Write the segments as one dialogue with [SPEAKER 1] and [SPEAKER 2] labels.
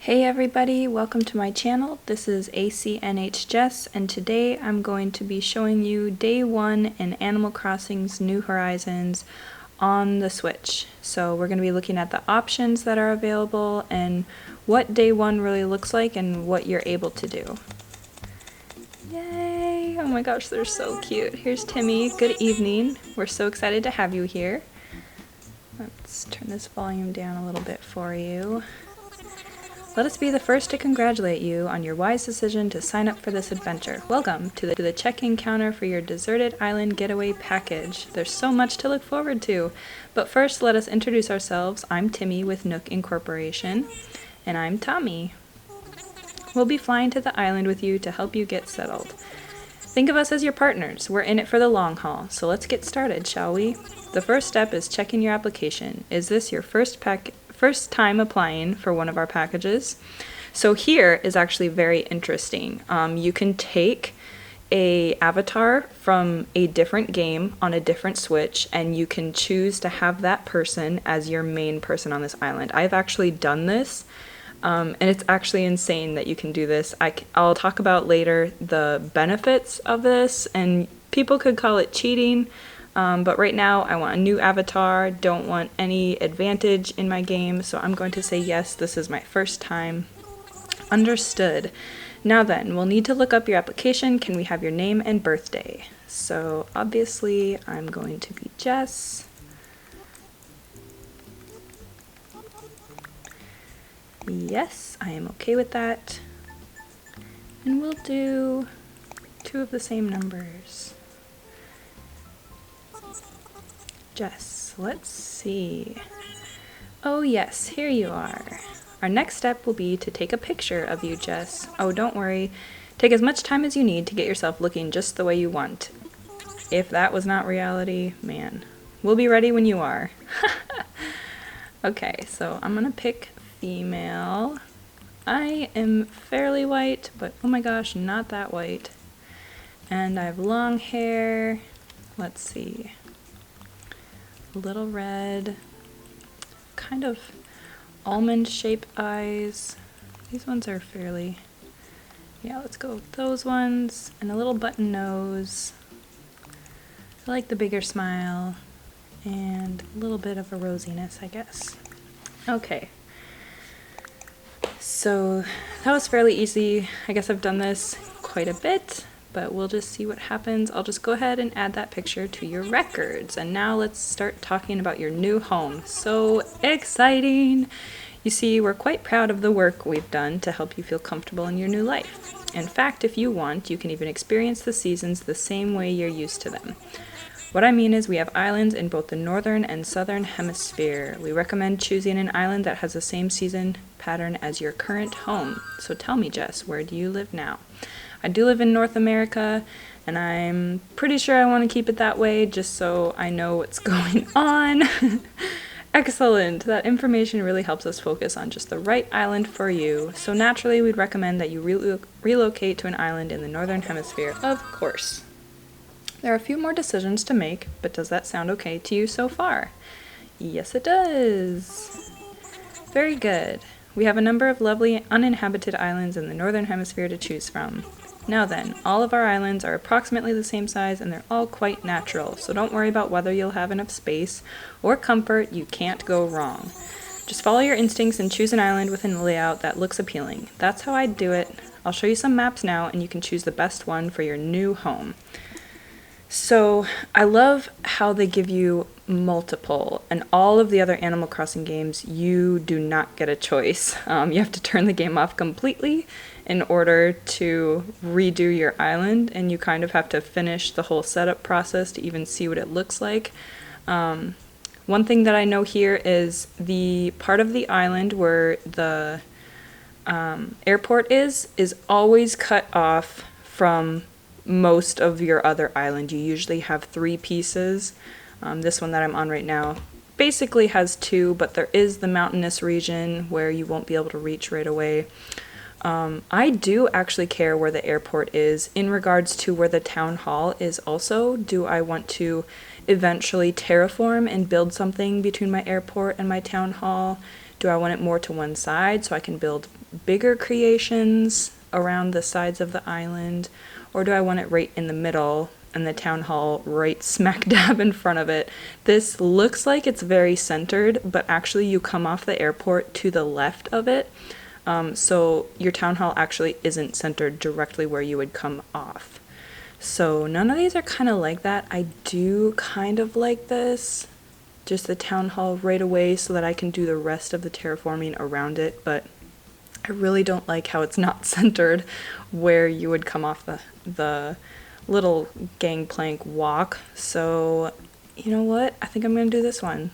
[SPEAKER 1] Hey everybody, welcome to my channel. This is ACNH Jess, and today I'm going to be showing you Day 1 in Animal Crossing's New Horizons on the Switch. So we're going to be looking at the options that are available and what Day 1 really looks like and what you're able to do. Yay! Oh my gosh, they're so cute. Here's Timmy. Good evening. We're so excited to have you here. Let's turn this volume down a little bit for you. Let us be the first to congratulate you on your wise decision to sign up for this adventure. Welcome to the check-in counter for your deserted island getaway package. There's so much to look forward to. But first, let us introduce ourselves. I'm Timmy with Nook Incorporation, and I'm Tommy. We'll be flying to the island with you to help you get settled. Think of us as your partners. We're in it for the long haul, so let's get started, shall we? The first step is checking your application. Is this your first time applying for one of our packages? So here is actually very interesting. You can take a avatar from a different game on a different Switch, and you can choose to have that person as your main person on this island. I've actually done this, and it's actually insane that you can do this. I'll talk about later the benefits of this, and people could call it cheating. But right now I want a new avatar, don't want any advantage in my game, so I'm going to say yes, this is my first time. Understood. Now then, we'll need to look up your application. Can we have your name and birthday? So obviously I'm going to be Jess. Yes, I am okay with that. And we'll do 2 of the same numbers. Jess, let's see. Oh yes, here you are. Our next step will be to take a picture of you, Jess. Oh, don't worry. Take as much time as you need to get yourself looking just the way you want. If that was not reality, man. We'll be ready when you are. Okay, so I'm gonna pick female. I am fairly white, but oh my gosh, not that white. And I have long hair. Let's see. A little red, kind of almond-shaped eyes. These ones are fairly, yeah, let's go with those ones. And a little button nose. I like the bigger smile, and a little bit of a rosiness, I guess. Okay, so that was fairly easy. I guess I've done this quite a bit, but we'll just see what happens. I'll just go ahead and add that picture to your records. And now let's start talking about your new home. So exciting! You see, we're quite proud of the work we've done to help you feel comfortable in your new life. In fact, if you want, you can even experience the seasons the same way you're used to them. What I mean is we have islands in both the northern and southern hemisphere. We recommend choosing an island that has the same season pattern as your current home. So tell me, Jess, where do you live now? I do live in North America, and I'm pretty sure I want to keep it that way just so I know what's going on. Excellent! That information really helps us focus on just the right island for you. So naturally, we'd recommend that you relocate to an island in the Northern Hemisphere, of course. There are a few more decisions to make, but does that sound okay to you so far? Yes, it does! Very good. We have a number of lovely uninhabited islands in the Northern Hemisphere to choose from. Now then, all of our islands are approximately the same size and they're all quite natural, so don't worry about whether you'll have enough space or comfort. You can't go wrong. Just follow your instincts and choose an island with a layout that looks appealing. That's how I'd do it. I'll show you some maps now and you can choose the best one for your new home. So I love how they give you multiple, and all of the other Animal Crossing games you do not get a choice. You have to turn the game off completely in order to redo your island, and you kind of have to finish the whole setup process to even see what it looks like. One thing that I know here is the part of the island where the airport is always cut off from most of your other island. You usually have 3 pieces. This one that I'm on right now basically has 2, but there is the mountainous region where you won't be able to reach right away. I do actually care where the airport is in regards to where the town hall is also. Do I want to eventually terraform and build something between my airport and my town hall? Do I want it more to one side so I can build bigger creations around the sides of the island? Or do I want it right in the middle and the town hall right smack dab in front of it? This looks like it's very centered, but actually you come off the airport to the left of it. So your town hall actually isn't centered directly where you would come off. So none of these are kind of like that. I do kind of like this, just the town hall right away so that I can do the rest of the terraforming around it, but I really don't like how it's not centered where you would come off the little gangplank walk. So you know what? I think I'm going to do this one.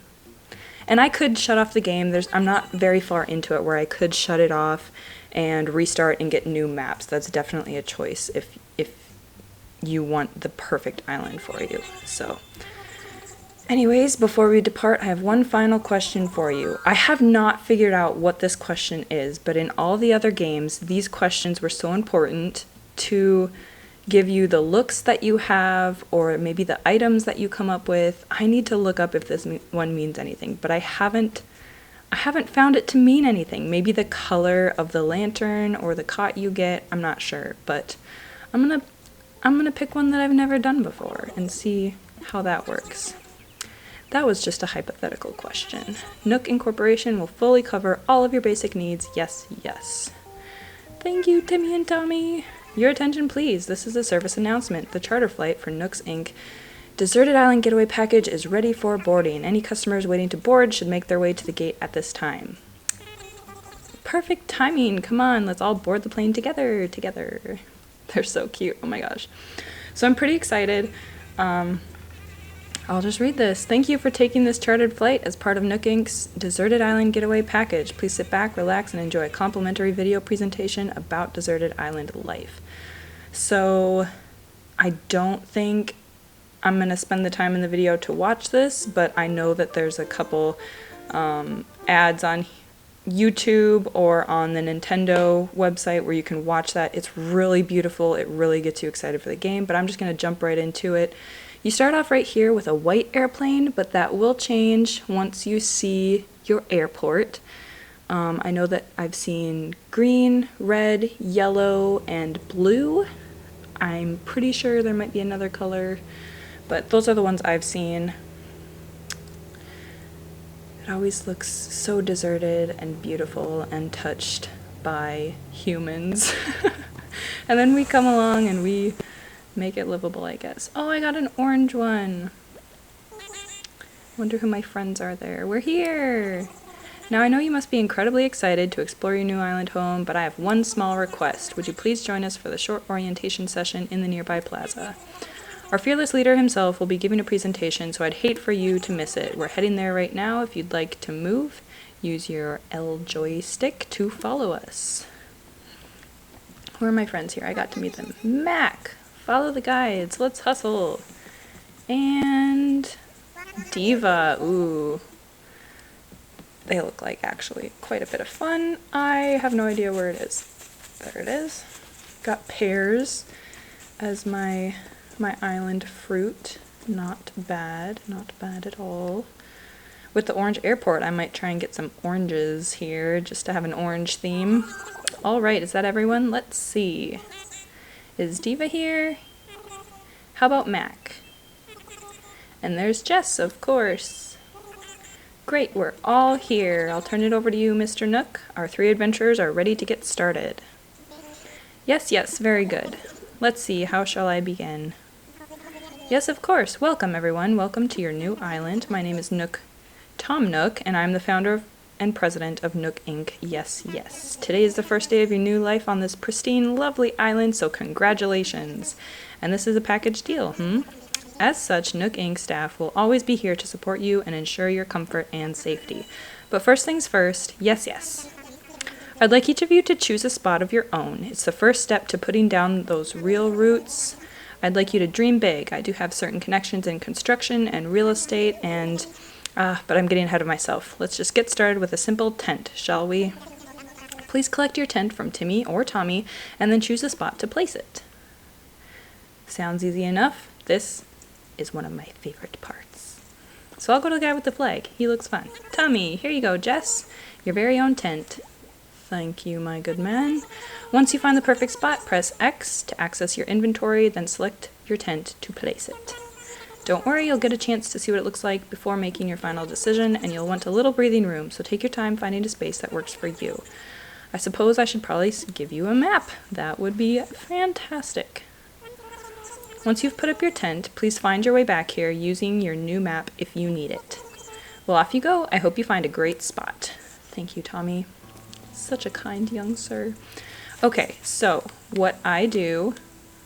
[SPEAKER 1] And I could shut off the game. I'm not very far into it where I could shut it off and restart and get new maps. That's definitely a choice if you want the perfect island for you. So anyways, before we depart, I have one final question for you. I have not figured out what this question is, but in all the other games, these questions were so important to give you the looks that you have or maybe the items that you come up with. I need to look up if this one means anything, but I haven't found it to mean anything. Maybe the color of the lantern or the cot you get, I'm not sure, but I'm gonna pick one that I've never done before and see how that works. That was just a hypothetical question. Nook Incorporation will fully cover all of your basic needs. Yes, yes. Thank you, Timmy and Tommy. Your attention, please. This is a service announcement. The charter flight for Nooks Inc. Deserted Island Getaway Package is ready for boarding. Any customers waiting to board should make their way to the gate at this time. Perfect timing. Come on, let's all board the plane together. They're so cute. Oh my gosh. So I'm pretty excited. I'll just read this. Thank you for taking this chartered flight as part of Nook Inc.'s Deserted Island Getaway Package. Please sit back, relax, and enjoy a complimentary video presentation about Deserted Island life. So I don't think I'm going to spend the time in the video to watch this, but I know that there's a couple ads on YouTube or on the Nintendo website where you can watch that. It's really beautiful. It really gets you excited for the game, but I'm just going to jump right into it. You start off right here with a white airplane, but that will change once you see your airport. I know that I've seen green, red, yellow, and blue. I'm pretty sure there might be another color, but those are the ones I've seen. It always looks so deserted and beautiful and touched by humans. And then we come along and we make it livable, I guess. Oh, I got an orange one. Wonder who my friends are there. We're here! Now I know you must be incredibly excited to explore your new island home, but I have one small request. Would you please join us for the short orientation session in the nearby plaza? Our fearless leader himself will be giving a presentation, so I'd hate for you to miss it. We're heading there right now. If you'd like to move, use your L joystick to follow us. Who are my friends here? I got to meet them. Mac! Follow the guides. Let's hustle. And Diva. Ooh. They look like actually quite a bit of fun. I have no idea where it is. There it is. Got pears as my island fruit. Not bad. Not bad at all. With the orange airport, I might try and get some oranges here just to have an orange theme. Alright, is that everyone? Let's see. Is Diva here? How about Mac? And there's Jess, of course. Great, we're all here. I'll turn it over to you, Mr. Nook. Our 3 adventurers are ready to get started. Yes, yes, very good. Let's see, how shall I begin? Yes, of course. Welcome, everyone. Welcome to your new island. My name is Tom Nook, and I'm the founder and president of Nook Inc. Yes, yes. Today is the first day of your new life on this pristine, lovely island, so congratulations. And this is a package deal, As such, Nook Inc. staff will always be here to support you and ensure your comfort and safety. But first things first, yes, yes. I'd like each of you to choose a spot of your own. It's the first step to putting down those real roots. I'd like you to dream big. I do have certain connections in construction and real estate, and but I'm getting ahead of myself. Let's just get started with a simple tent, shall we? Please collect your tent from Timmy or Tommy, and then choose a spot to place it. Sounds easy enough. This is one of my favorite parts. So I'll go to the guy with the flag. He looks fun. Tommy, here you go, Jess. Your very own tent. Thank you, my good man. Once you find the perfect spot, press X to access your inventory, then select your tent to place it. Don't worry, you'll get a chance to see what it looks like before making your final decision, and you'll want a little breathing room, so take your time finding a space that works for you. I suppose I should probably give you a map. That would be fantastic. Once you've put up your tent, please find your way back here using your new map if you need it. Well, off you go. I hope you find a great spot. Thank you, Tommy. Such a kind young sir. Okay, so what I do...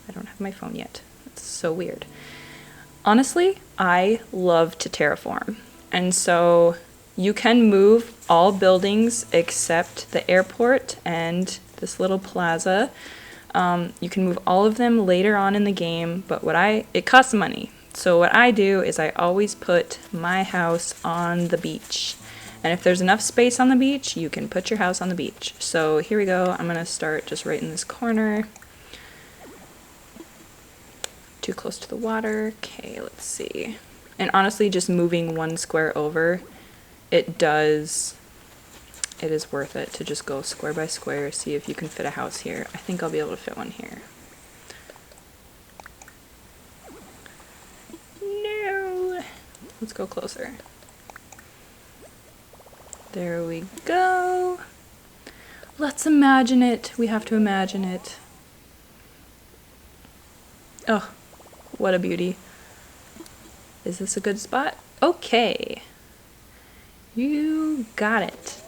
[SPEAKER 1] I don't have my phone yet. It's so weird. Honestly, I love to terraform. And so you can move all buildings except the airport and this little plaza. You can move all of them later on in the game, but it costs money. So what I do is I always put my house on the beach. And if there's enough space on the beach, you can put your house on the beach. So here we go. I'm going to start just right in this corner. Too close to the water. Okay, let's see. And honestly, just moving one square over, it is worth it to just go square by square, see if you can fit a house here. I think I'll be able to fit one here. No! Let's go closer. There we go. Let's imagine it. We have to imagine it. Oh, what a beauty. Is this a good spot? Okay. You got it.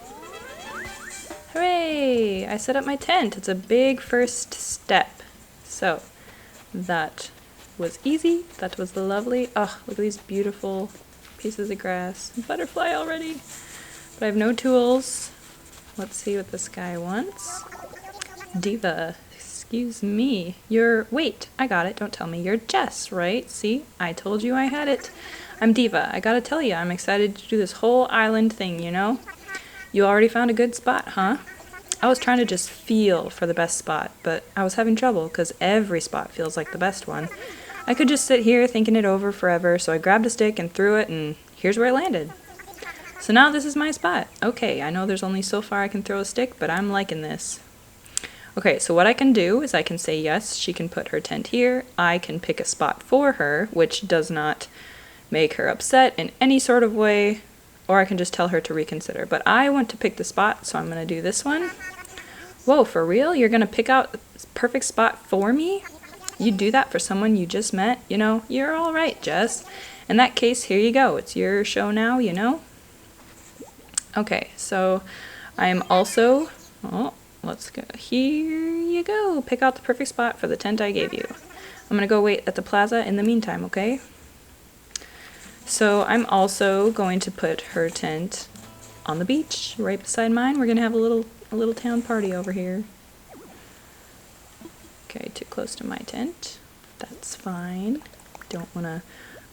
[SPEAKER 1] Hooray! I set up my tent. It's a big first step. So, that was easy. That was lovely. Oh, look at these beautiful pieces of grass. Butterfly already. But I have no tools. Let's see what this guy wants. Diva. Excuse me. Wait, I got it. Don't tell me. You're Jess, right? See? I told you I had it. I'm Diva. I gotta tell you, I'm excited to do this whole island thing, you know? You already found a good spot, huh? I was trying to just feel for the best spot, but I was having trouble because every spot feels like the best one. I could just sit here thinking it over forever, so I grabbed a stick and threw it, and here's where I landed. So now this is my spot. Okay, I know there's only so far I can throw a stick, but I'm liking this. Okay, so what I can do is I can say yes, she can put her tent here. I can pick a spot for her, which does not make her upset in any sort of way, or I can just tell her to reconsider. But I want to pick the spot, so I'm going to do this one. Whoa, for real? You're going to pick out the perfect spot for me? You do that for someone you just met? You know, you're all right, Jess. In that case, here you go. It's your show now, you know? Okay, so I am also... Oh, let's go. Here you go. Pick out the perfect spot for the tent I gave you. I'm going to go wait at the plaza in the meantime, okay? So I'm also going to put her tent on the beach right beside mine. We're going to have a little town party over here. Okay, too close to my tent. That's fine. Don't want to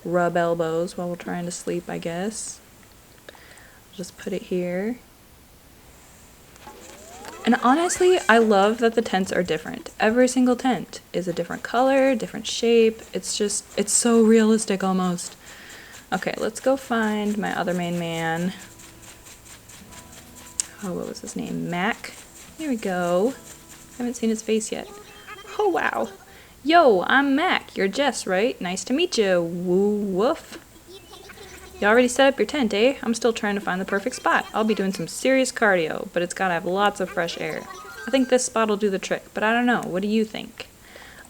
[SPEAKER 1] rub elbows while we're trying to sleep, I guess. Just put it here. And honestly, I love that the tents are different. Every single tent is a different color, different shape. It's so realistic almost. Okay, let's go find my other main man. Oh, what was his name? Mac. Here we go. Haven't seen his face yet. Oh, wow. Yo, I'm Mac. You're Jess, right? Nice to meet you. Woo woof. You already set up your tent, eh? I'm still trying to find the perfect spot. I'll be doing some serious cardio, but it's gotta have lots of fresh air. I think this spot will do the trick, but I don't know. What do you think?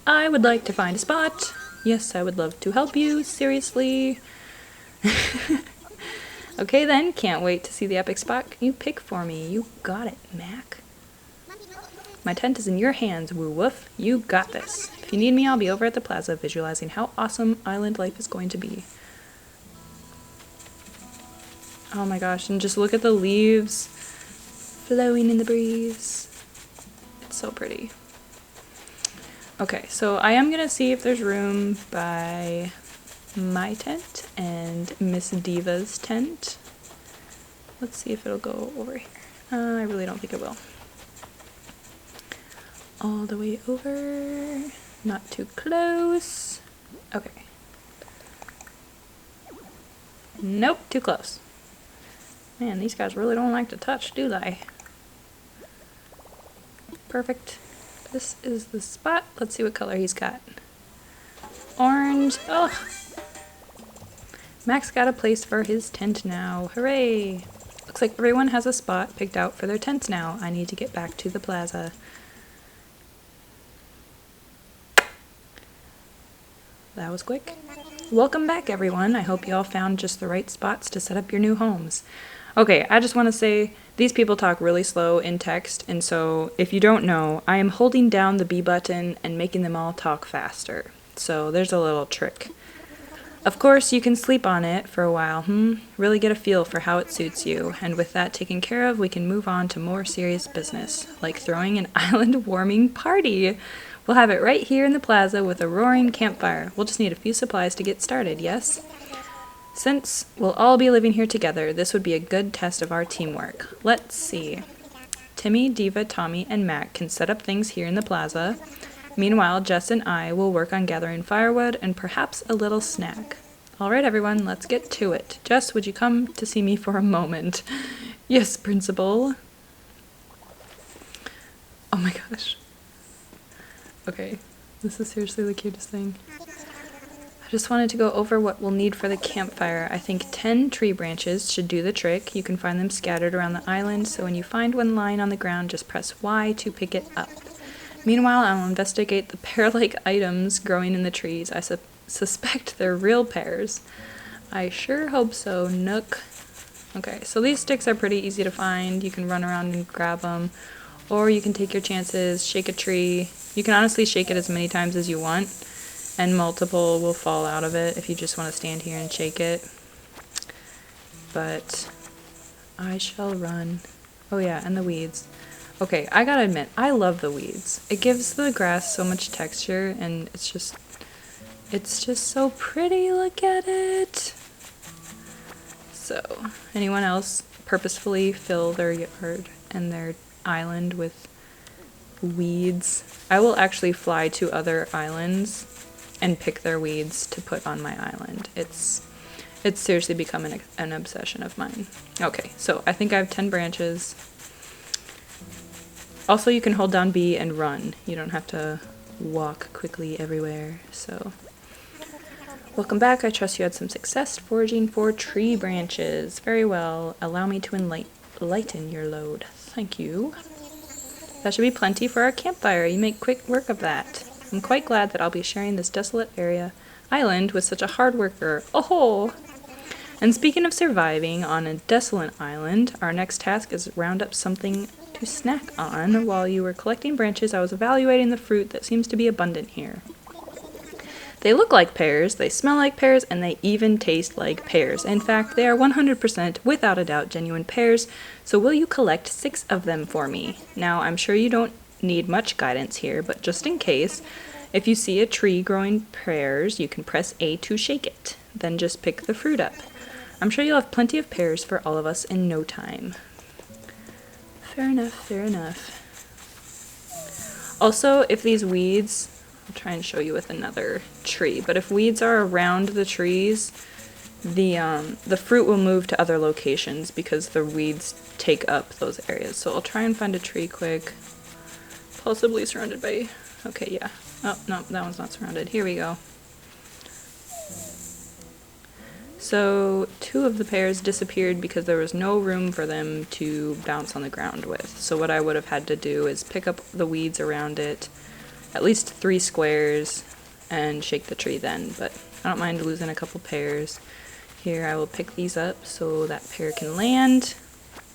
[SPEAKER 1] I would like to find a spot. Yes, I would love to help you. Seriously. Okay then, can't wait to see the epic spot you pick for me. You got it, Mac. My tent is in your hands, woo woof. You got this. If you need me, I'll be over at the plaza visualizing how awesome island life is going to be. Oh my gosh, and just look at the leaves flowing in the breeze. It's so pretty. Okay, so I am gonna see if there's room by my tent and Miss Diva's tent. Let's see if it'll go over here. I really don't think it will. All the way over, not too close. Okay. Nope, too close. Man, these guys really don't like to touch, do they? Perfect. This is the spot. Let's see what color he's got. Orange. Oh! Max got a place for his tent now. Hooray! Looks like everyone has a spot picked out for their tents now. I need to get back to the plaza. That was quick. Welcome back, everyone. I hope you all found just the right spots to set up your new homes. Okay, I just want to say, these people talk really slow in text, and so if you don't know, I am holding down the B button and making them all talk faster. So there's a little trick. Of course, you can sleep on it for a while, really get a feel for how it suits you, and with that taken care of, we can move on to more serious business, like throwing an island warming party. We'll have it right here in the plaza with a roaring campfire. We'll just need a few supplies to get started, yes? Since we'll all be living here together, this would be a good test of our teamwork. Let's see. Timmy, Diva, Tommy, and Mac can set up things here in the plaza. Meanwhile, Jess and I will work on gathering firewood and perhaps a little snack. All right, everyone, let's get to it. Jess, would you come to see me for a moment? Yes, Principal. Oh my gosh. Okay, this is seriously the cutest thing. I just wanted to go over what we'll need for the campfire. I think 10 tree branches should do the trick. You can find them scattered around the island, so when you find one lying on the ground, just press Y to pick it up. Meanwhile, I'll investigate the pear-like items growing in the trees. I suspect they're real pears. I sure hope so, Nook. Okay, so these sticks are pretty easy to find. You can run around and grab them, or you can take your chances, shake a tree. You can honestly shake it as many times as you want, and multiple will fall out of it if you just want to stand here and shake it. But I shall run. Oh yeah, and the weeds. Okay, I gotta admit, I love the weeds. It gives the grass so much texture, and it's just so pretty. Look at it. So, anyone else purposefully fill their yard and their island with weeds? I will actually fly to other islands and pick their weeds to put on my island. It's seriously become an obsession of mine. Okay, so I think I have 10 branches. Also, you can hold down B and run. You don't have to walk quickly everywhere, so. Welcome back. I trust you had some success foraging for tree branches. Very well. Allow me to lighten your load. Thank you. That should be plenty for our campfire. You make quick work of that. I'm quite glad that I'll be sharing this desolate island with such a hard worker. Oh! And speaking of surviving on a desolate island, our next task is round up something to snack on. While you were collecting branches, I was evaluating the fruit that seems to be abundant here. They look like pears, they smell like pears, and they even taste like pears. In fact, they are 100% without a doubt genuine pears, so will you collect 6 of them for me? Now, I'm sure you don't need much guidance here, but just in case, if you see a tree growing pears, you can press A to shake it. Then just pick the fruit up. I'm sure you'll have plenty of pears for all of us in no time. Fair enough, fair enough. Also, if these weeds, I'll try and show you with another tree, but if weeds are around the trees, the fruit will move to other locations because the weeds take up those areas. So I'll try and find a tree quick, possibly surrounded by, okay, yeah. Oh, no, that one's not surrounded. Here we go. So 2 of the pears disappeared because there was no room for them to bounce on the ground with. So what I would have had to do is pick up the weeds around it, at least 3 squares, and shake the tree then. But I don't mind losing a couple pears. Here I will pick these up so that pear can land,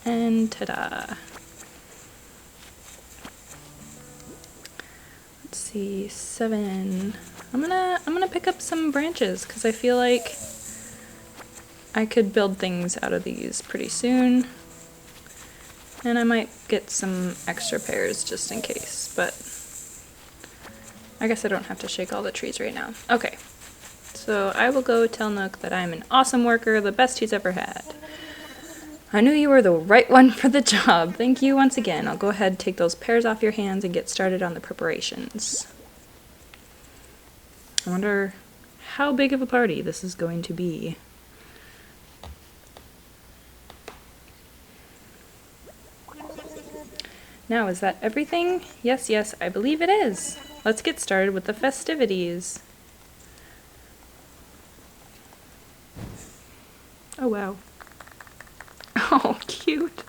[SPEAKER 1] and ta-da! Let's see, 7. I'm gonna pick up some branches because I feel like I could build things out of these pretty soon, and I might get some extra pears just in case, but I guess I don't have to shake all the trees right now. Okay, so I will go tell Nook that I'm an awesome worker, the best he's ever had. I knew you were the right one for the job. Thank you once again. I'll go ahead and take those pears off your hands and get started on the preparations. I wonder how big of a party this is going to be. Now, is that everything? Yes, yes, I believe it is. Let's get started with the festivities. Oh, wow. Oh, cute.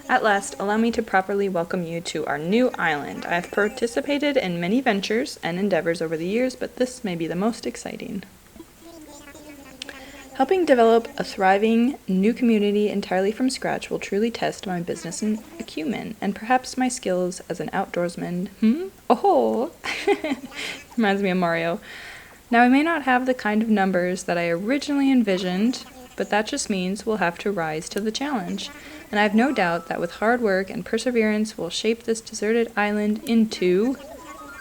[SPEAKER 1] At last, allow me to properly welcome you to our new island. I have participated in many ventures and endeavors over the years, but this may be the most exciting. Helping develop a thriving new community entirely from scratch will truly test my business acumen and perhaps my skills as an outdoorsman. Oh! Reminds me of Mario. Now, I may not have the kind of numbers that I originally envisioned, but that just means we'll have to rise to the challenge. And I have no doubt that with hard work and perseverance, we'll shape this deserted island into...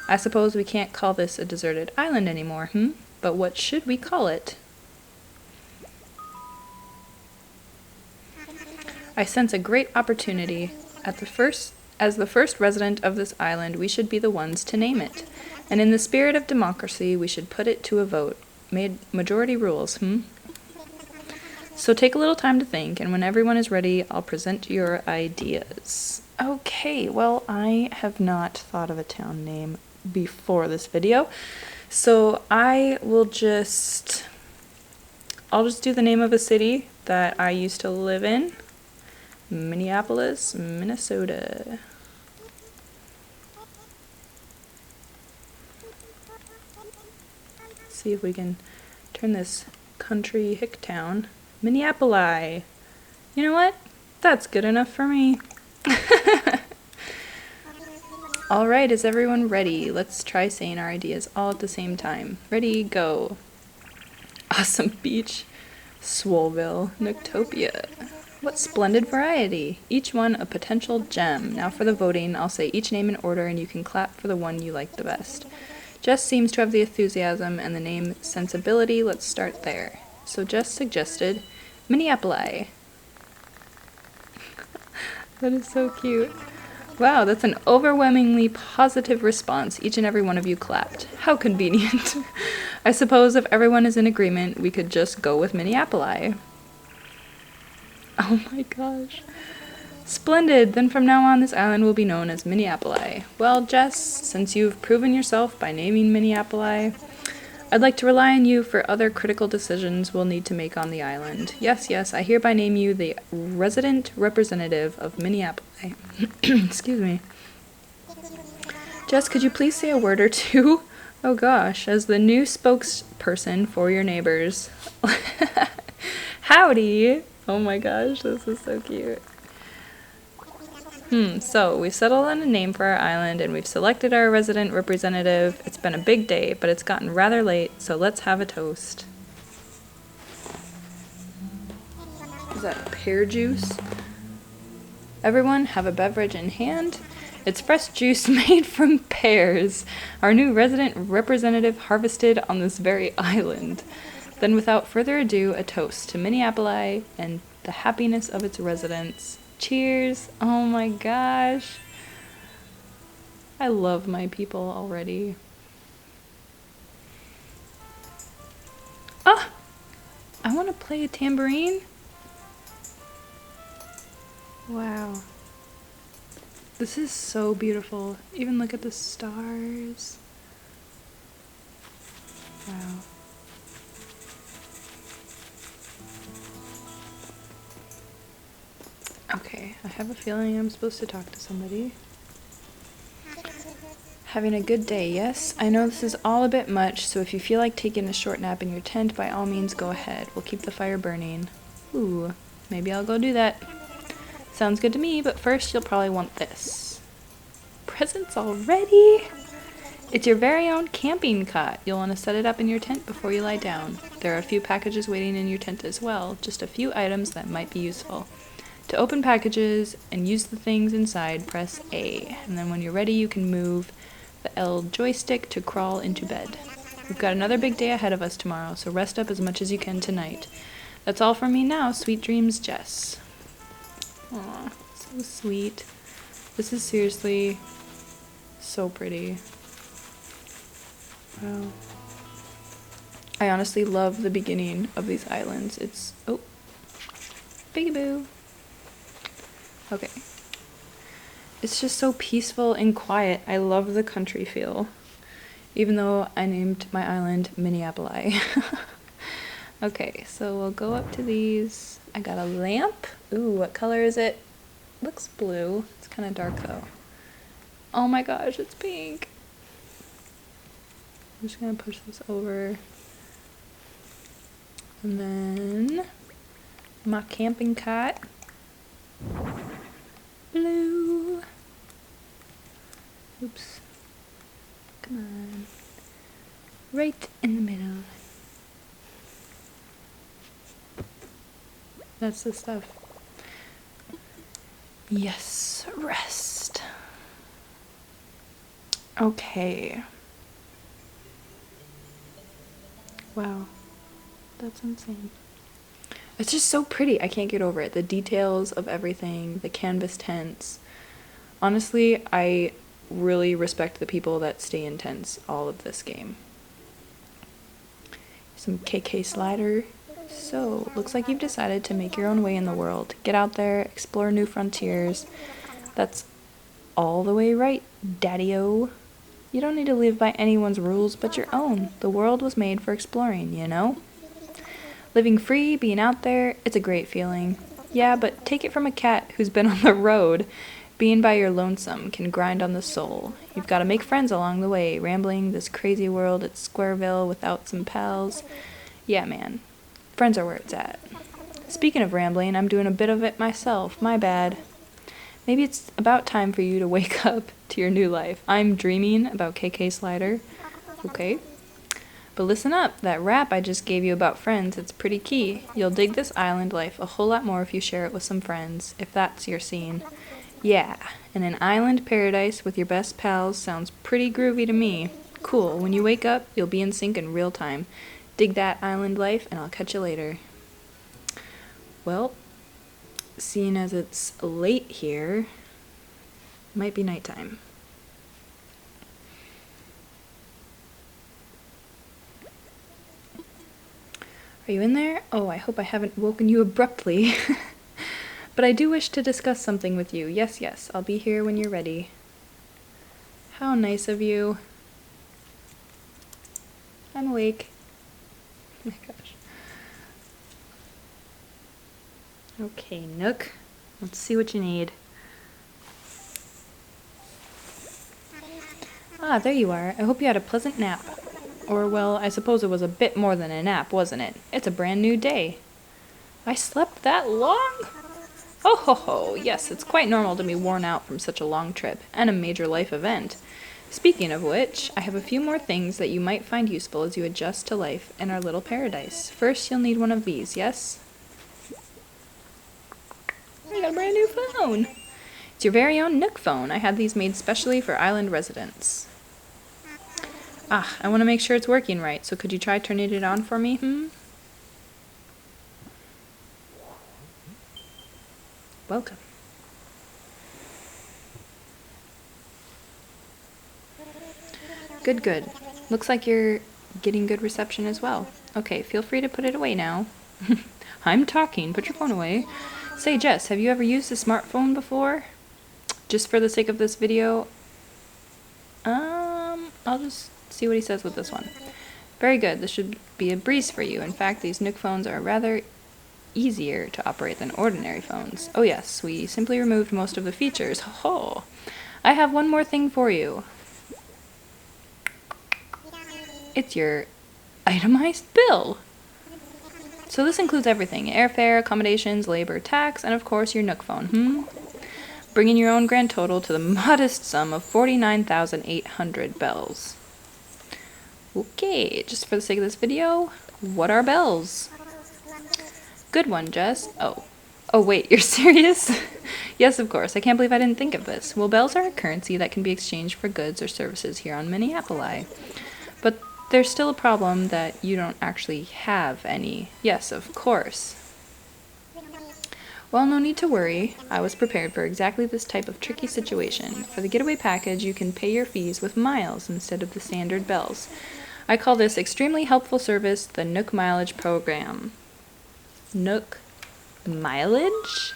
[SPEAKER 1] I suppose we can't call this a deserted island anymore, But what should we call it? I sense a great opportunity. As the first resident of this island, we should be the ones to name it. And in the spirit of democracy, we should put it to a vote. Majority rules, So take a little time to think, and when everyone is ready, I'll present your ideas. Okay, well, I have not thought of a town name before this video, so I'll just do the name of a city that I used to live in. Minneapolis, Minnesota. See if we can turn this country hick town. Minneapoli. You know what? That's good enough for me. Alright, is everyone ready? Let's try saying our ideas all at the same time. Ready, go. Awesome beach. Swoleville, Noctopia. What splendid variety. Each one a potential gem. Now for the voting, I'll say each name in order and you can clap for the one you like the best. Jess seems to have the enthusiasm and the name sensibility. Let's start there. So Jess suggested Minneapoli. That is so cute. Wow, that's an overwhelmingly positive response. Each and every one of you clapped. How convenient. I suppose if everyone is in agreement, we could just go with Minneapoli. Oh my gosh. Splendid! Then from now on, this island will be known as Minneapoli. Well, Jess, since you've proven yourself by naming Minneapoli, I'd like to rely on you for other critical decisions we'll need to make on the island. Yes, yes, I hereby name you the resident representative of Minneapoli. Excuse me. Jess, could you please say a word or two? Oh gosh, as the new spokesperson for your neighbors. Howdy! Oh my gosh, this is so cute. So we've settled on a name for our island and we've selected our resident representative. It's been a big day, but it's gotten rather late, so let's have a toast. Is that pear juice? Everyone have a beverage in hand. It's fresh juice made from pears. Our new resident representative harvested on this very island. Then without further ado, a toast to Minneapoli and the happiness of its residents. Cheers! Oh my gosh. I love my people already. Ah! I want to play a tambourine. Wow. This is so beautiful. Even look at the stars. Wow. Okay, I have a feeling I'm supposed to talk to somebody. Having a good day, yes? I know this is all a bit much, so if you feel like taking a short nap in your tent, by all means go ahead. We'll keep the fire burning. Ooh, maybe I'll go do that. Sounds good to me, but first you'll probably want this. Presents already? It's your very own camping cot. You'll want to set it up in your tent before you lie down. There are a few packages waiting in your tent as well, just a few items that might be useful. To open packages and use the things inside, press A, and then when you're ready you can move the L joystick to crawl into bed. We've got another big day ahead of us tomorrow, so rest up as much as you can tonight. That's all from me now. Sweet dreams, Jess. Aw, so sweet. This is seriously so pretty. Wow. I honestly love the beginning of these islands. It's... oh. Biggie boo. Okay. It's just so peaceful and quiet. I love the country feel. Even though I named my island Minneapoli. Okay, so we'll go up to these. I got a lamp. Ooh, what color is it? Looks blue. It's kind of dark though. Oh my gosh, it's pink. I'm just gonna push this over. And then my camping cot. Blue. Oops. Come on. Right in the middle. That's the stuff. Yes, rest. Okay. Wow. That's insane. It's just so pretty. I can't get over it. The details of everything, the canvas tents. Honestly, I really respect the people that stay in tents all of this game. Some KK slider. So, looks like you've decided to make your own way in the world. Get out there, explore new frontiers. That's all the way right, Daddy-o. You don't need to live by anyone's rules but your own. The world was made for exploring, you know? Living free, being out there, it's a great feeling. Yeah, but take it from a cat who's been on the road. Being by your lonesome can grind on the soul. You've got to make friends along the way, rambling this crazy world at Squareville without some pals. Yeah, man. Friends are where it's at. Speaking of rambling, I'm doing a bit of it myself. My bad. Maybe it's about time for you to wake up to your new life. I'm dreaming about KK Slider. Okay. But listen up, that rap I just gave you about friends, it's pretty key. You'll dig this island life a whole lot more if you share it with some friends, if that's your scene. Yeah, and an island paradise with your best pals sounds pretty groovy to me. Cool, when you wake up, you'll be in sync in real time. Dig that island life, and I'll catch you later. Well, seeing as it's late here, it might be nighttime. Are you in there? Oh, I hope I haven't woken you abruptly. But I do wish to discuss something with you. Yes, yes, I'll be here when you're ready. How nice of you. I'm awake. Oh my gosh. Okay, Nook. Let's see what you need. Ah, there you are. I hope you had a pleasant nap. Or, well, I suppose it was a bit more than a nap, wasn't it? It's a brand new day. I slept that long? Oh ho ho, yes, it's quite normal to be worn out from such a long trip, and a major life event. Speaking of which, I have a few more things that you might find useful as you adjust to life in our little paradise. First, you'll need one of these, yes? I got a brand new phone! It's your very own Nook phone. I had these made specially for island residents. Ah, I want to make sure it's working right, so could you try turning it on for me, Welcome. Good, good. Looks like you're getting good reception as well. Okay, feel free to put it away now. I'm talking, put your phone away. Say, Jess, have you ever used a smartphone before? Just for the sake of this video? I'll just see what he says with this one. Very good, this should be a breeze for you. In fact, these Nook phones are rather easier to operate than ordinary phones. Oh yes, we simply removed most of the features. Ho! I have one more thing for you. It's your itemized bill. So this includes everything: airfare, accommodations, labor, tax, and of course your Nook phone, Bringing your own grand total to the modest sum of 49,800 bells. Okay, just for the sake of this video, what are bells? Good one, Jess. Oh, wait, you're serious? Yes, of course. I can't believe I didn't think of this. Well, bells are a currency that can be exchanged for goods or services here on Minneapoli. But there's still a problem that you don't actually have any. Yes, of course. Well, no need to worry. I was prepared for exactly this type of tricky situation. For the getaway package, you can pay your fees with miles instead of the standard bells. I call this extremely helpful service the Nook Mileage Program. Nook Mileage?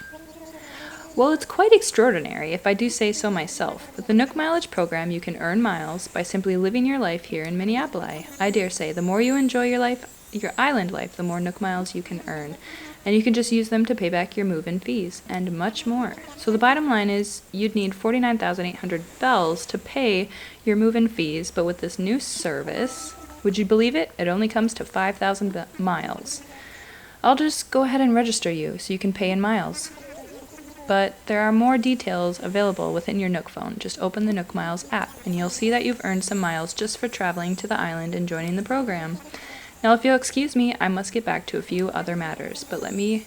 [SPEAKER 1] Well, it's quite extraordinary, if I do say so myself. With the Nook Mileage program, you can earn miles by simply living your life here in Minneapoli. I dare say, the more you enjoy your island life, the more Nook Miles you can earn. And you can just use them to pay back your move-in fees, and much more. So the bottom line is, you'd need 49,800 bells to pay your move-in fees, but with this new service, would you believe it? It only comes to 5,000 miles. I'll just go ahead and register you so you can pay in miles. But there are more details available within your Nook phone. Just open the Nook Miles app, and you'll see that you've earned some miles just for traveling to the island and joining the program. Now, if you'll excuse me, I must get back to a few other matters, but let me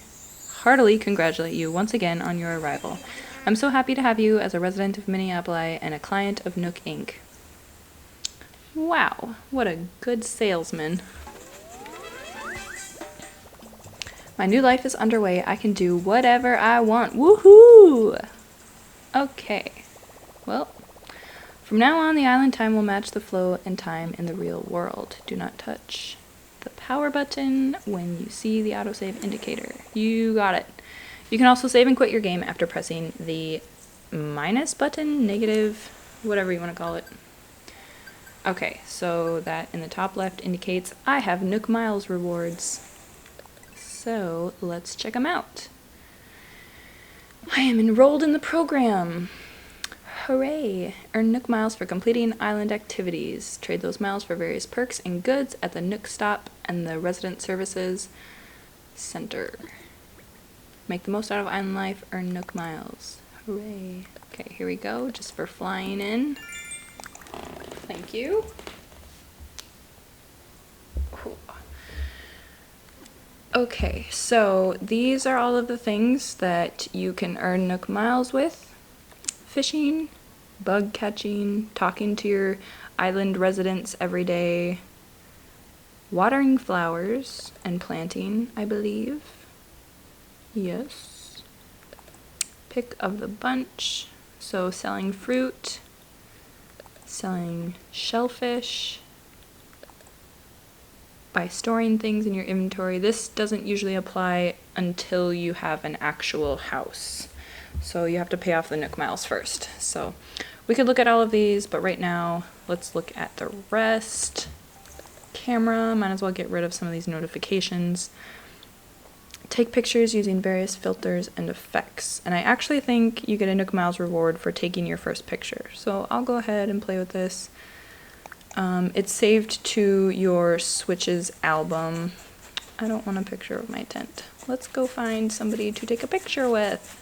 [SPEAKER 1] heartily congratulate you once again on your arrival. I'm so happy to have you as a resident of Minneapoli and a client of Nook Inc. Wow, what a good salesman. My new life is underway. I can do whatever I want. Woohoo! Okay. Well, from now on, the island time will match the flow and time in the real world. Do not touch the power button when you see the autosave indicator. You got it. You can also save and quit your game after pressing the minus button, negative, whatever you want to call it. Okay, so that in the top left indicates I have Nook Miles rewards. So let's check them out. I am enrolled in the program. Hooray! Earn Nook Miles for completing island activities. Trade those miles for various perks and goods at the Nook Stop and the Resident Services Center. Make the most out of island life. Earn Nook Miles. Hooray! Okay, here we go. Just for flying in. Thank you. Okay, so these are all of the things that you can earn Nook Miles with. Fishing, bug catching, talking to your island residents every day, watering flowers and planting, I believe. Yes. Pick of the bunch, so selling fruit, selling shellfish, by storing things in your inventory. This doesn't usually apply until you have an actual house. So you have to pay off the Nook Miles first. So we could look at all of these, but right now let's look at the rest. Camera, might as well get rid of some of these notifications. Take pictures using various filters and effects. And I actually think you get a Nook Miles reward for taking your first picture. So I'll go ahead and play with this. It's saved to your Switch's album. I don't want a picture of my tent. Let's go find somebody to take a picture with.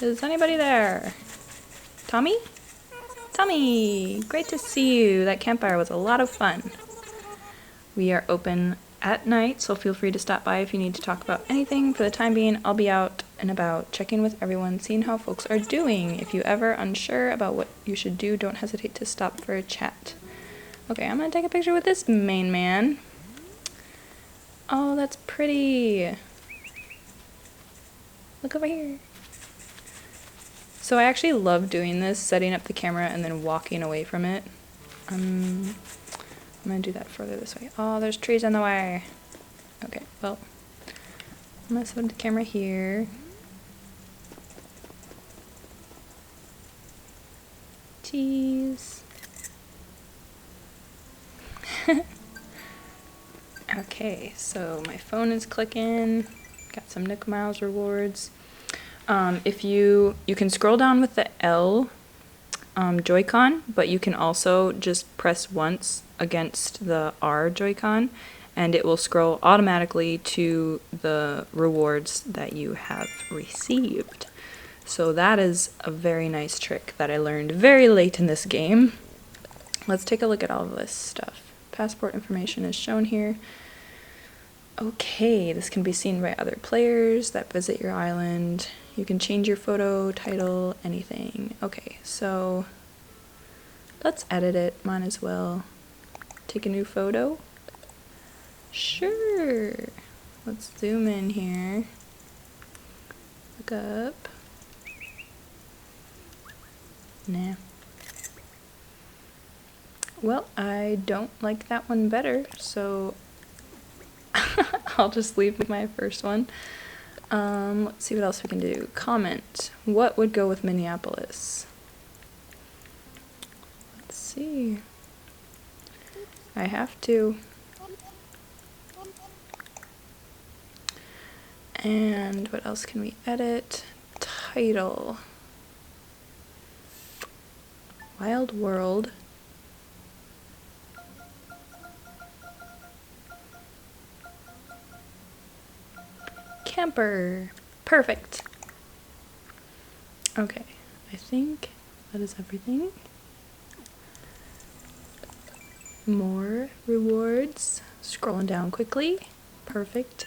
[SPEAKER 1] Is anybody there? Tommy? Tommy! Great to see you. That campfire was a lot of fun. We are open at night, so feel free to stop by if you need to talk about anything. For the time being, I'll be out and about, checking with everyone, seeing how folks are doing. If you ever unsure about what you should do, don't hesitate to stop for a chat. Okay, I'm gonna take a picture with this main man. Oh, that's pretty. Look over here. So I actually love doing this, setting up the camera and then walking away from it. I'm gonna do that further this way. Oh, there's trees in the way. Okay, well, I'm gonna set the camera here. Cheese. Okay, so my phone is clicking. Got some Nook Miles rewards. If you can scroll down with the L Joy-Con, but you can also just press once against the R Joy-Con and it will scroll automatically to the rewards that you have received. So that is a very nice trick that I learned very late in this game. Let's take a look at all of this stuff. Passport information is shown here. Okay, this can be seen by other players that visit your island. You can change your photo, title, anything. Okay, so let's edit it. Might as well take a new photo. Sure. Let's zoom in here. Look up. Nah. Well, I don't like that one better, so I'll just leave my first one. Let's see what else we can do. Comment. What would go with Minneapolis? Let's see. I have to. And what else can we edit? Title. Wild World. Camper. Perfect. Okay, I think that is everything. More rewards. Scrolling down quickly. Perfect.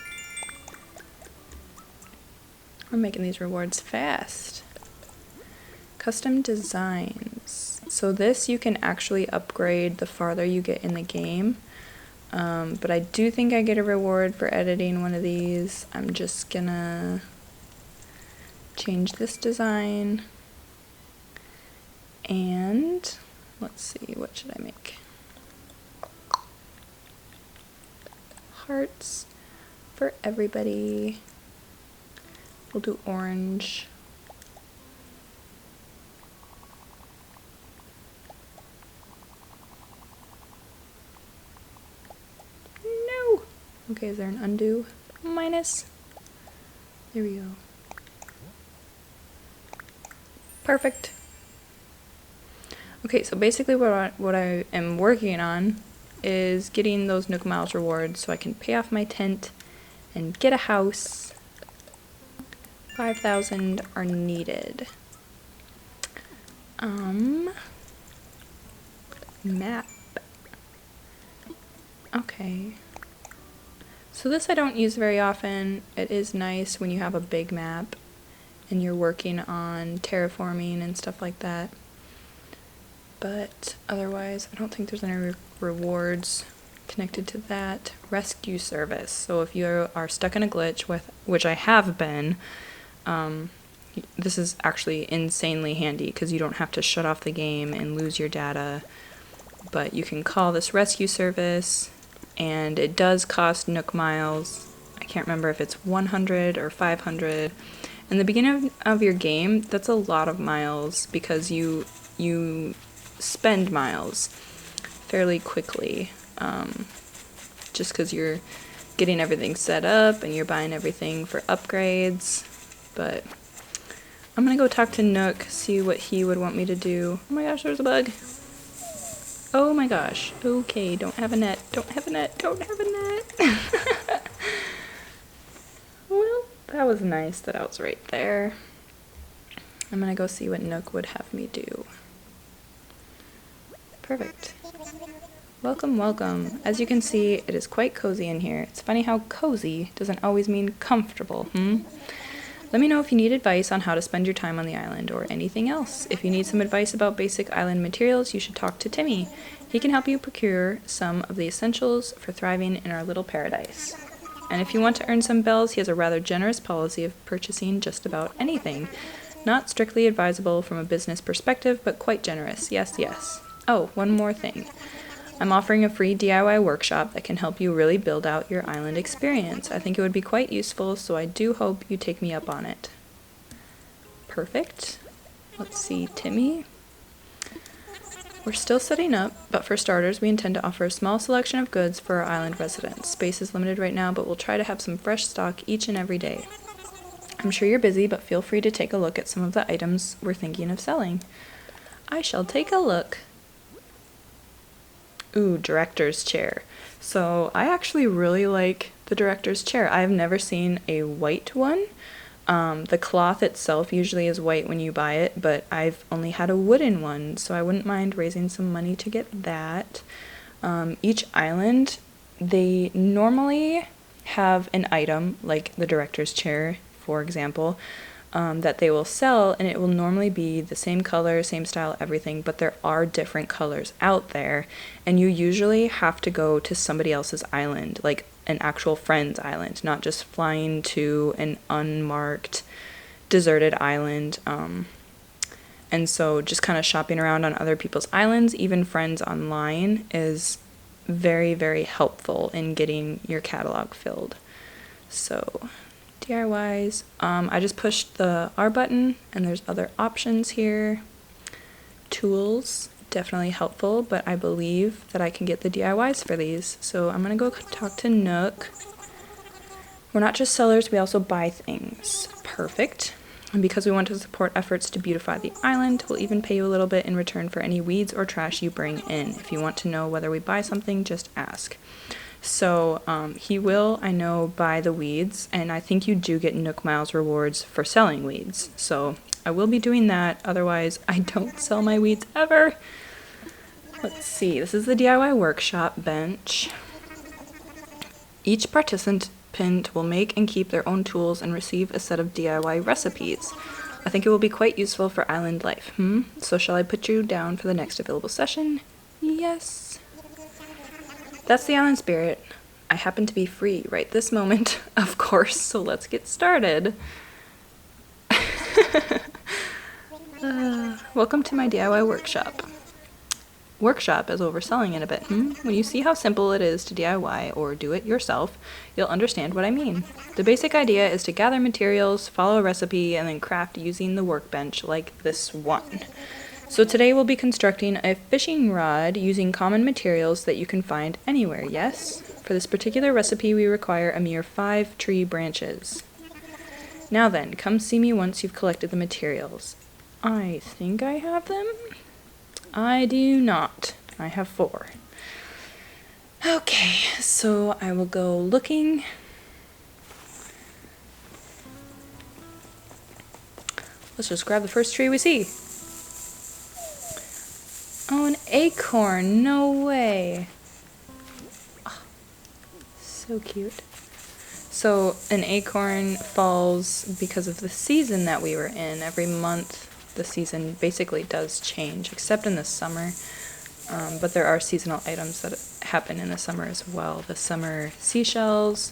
[SPEAKER 1] We're making these rewards fast. Custom designs. So this you can actually upgrade the farther you get in the game. But I do think I get a reward for editing one of these. I'm just gonna change this design. And let's see, what should I make? Hearts for everybody. We'll do orange. No! Okay, is there an undo? Minus. There we go. Perfect. Okay, so basically what I am working on is getting those Nook Miles rewards so I can pay off my tent and get a house. 5,000 are needed. Map. Okay. So this I don't use very often. It is nice when you have a big map and you're working on terraforming and stuff like that. But otherwise, I don't think there's any rewards connected to that. Rescue service. So if you are stuck in a glitch, which I have been, this is actually insanely handy because you don't have to shut off the game and lose your data. But you can call this rescue service, and it does cost Nook Miles. I can't remember if it's 100 or 500. In the beginning of your game, that's a lot of miles because you spend miles fairly quickly, just because you're getting everything set up and you're buying everything for upgrades. But I'm gonna go talk to Nook, see what he would want me to do. Oh my gosh, there's a bug. Oh my gosh. Okay, don't have a net, don't have a net, don't have a net. Well, that was nice that I was right there. I'm gonna go see what Nook would have me do. Perfect. Welcome, welcome. As you can see, it is quite cozy in here. It's funny how cozy doesn't always mean comfortable, Let me know if you need advice on how to spend your time on the island or anything else. If you need some advice about basic island materials, you should talk to Timmy. He can help you procure some of the essentials for thriving in our little paradise. And if you want to earn some bells, he has a rather generous policy of purchasing just about anything. Not strictly advisable from a business perspective, but quite generous. Yes, yes. Oh, one more thing. I'm offering a free DIY workshop that can help you really build out your island experience. I think it would be quite useful, so I do hope you take me up on it. Perfect. Let's see, Timmy. We're still setting up, but for starters, we intend to offer a small selection of goods for our island residents. Space is limited right now, but we'll try to have some fresh stock each and every day. I'm sure you're busy, but feel free to take a look at some of the items we're thinking of selling. I shall take a look. Ooh, director's chair. So I actually really like the director's chair. I've never seen a white one. The cloth itself usually is white when you buy it, but I've only had a wooden one, so I wouldn't mind raising some money to get that. Each island, they normally have an item, like the director's chair, for example, that they will sell, and it will normally be the same color, same style, everything, but there are different colors out there, and you usually have to go to somebody else's island, like an actual friend's island, not just flying to an unmarked, deserted island. And so just kind of shopping around on other people's islands, even friends online, is very, very helpful in getting your catalog filled. So DIYs. I just pushed the R button and there's other options here. Tools, definitely helpful, but I believe that I can get the DIYs for these. So I'm gonna go talk to Nook. We're not just sellers, we also buy things. Perfect. And because we want to support efforts to beautify the island, we'll even pay you a little bit in return for any weeds or trash you bring in. If you want to know whether we buy something, just ask. So he will, I know, buy the weeds, and I think you do get Nook Miles rewards for selling weeds. So I will be doing that, otherwise I don't sell my weeds ever. Let's see, this is the DIY workshop bench. Each participant will make and keep their own tools and receive a set of DIY recipes. I think it will be quite useful for island life. So shall I put you down for the next available session? Yes. That's the island spirit. I happen to be free right this moment, of course, so let's get started. Welcome to my DIY workshop. Workshop is overselling it a bit. When you see how simple it is to DIY or do it yourself, you'll understand what I mean. The basic idea is to gather materials, follow a recipe, and then craft using the workbench like this one. So today we'll be constructing a fishing rod using common materials that you can find anywhere, yes? For this particular recipe we require a mere 5 tree branches. Now then, come see me once you've collected the materials. I think I have them? I do not. I have 4. Okay, so I will go looking. Let's just grab the first tree we see. Oh, an acorn. No way. Oh, so cute. So an acorn falls because of the season that we were in. Every month the season basically does change, except in the summer. But there are seasonal items that happen in the summer as well. The summer seashells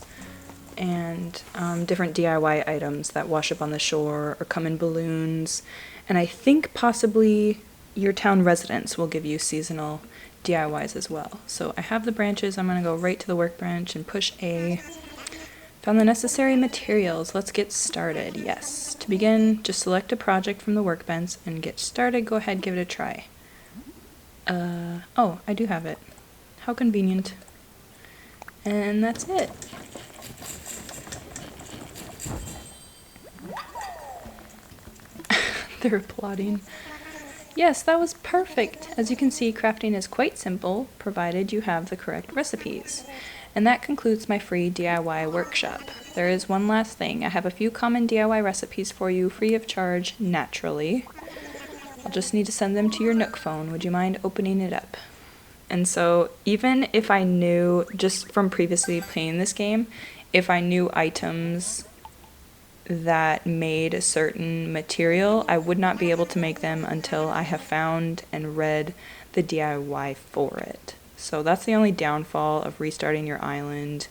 [SPEAKER 1] and different DIY items that wash up on the shore or come in balloons. And I think possibly your town residents will give you seasonal DIYs as well. So I have the branches. I'm going to go right to the workbench and push A. Found the necessary materials. Let's get started. Yes. To begin, just select a project from the workbench and get started. Go ahead, give it a try. Oh, I do have it. How convenient. And that's it. They're applauding. Yes, that was perfect. As you can see, crafting is quite simple, provided you have the correct recipes. And that concludes my free DIY workshop. There is one last thing. I have a few common DIY recipes for you, free of charge, naturally. I'll just need to send them to your Nook phone. Would you mind opening it up? And so, even if I knew, just from previously playing this game, if I knew items that made a certain material, I would not be able to make them until I have found and read the DIY for it. So that's the only downfall of restarting your island,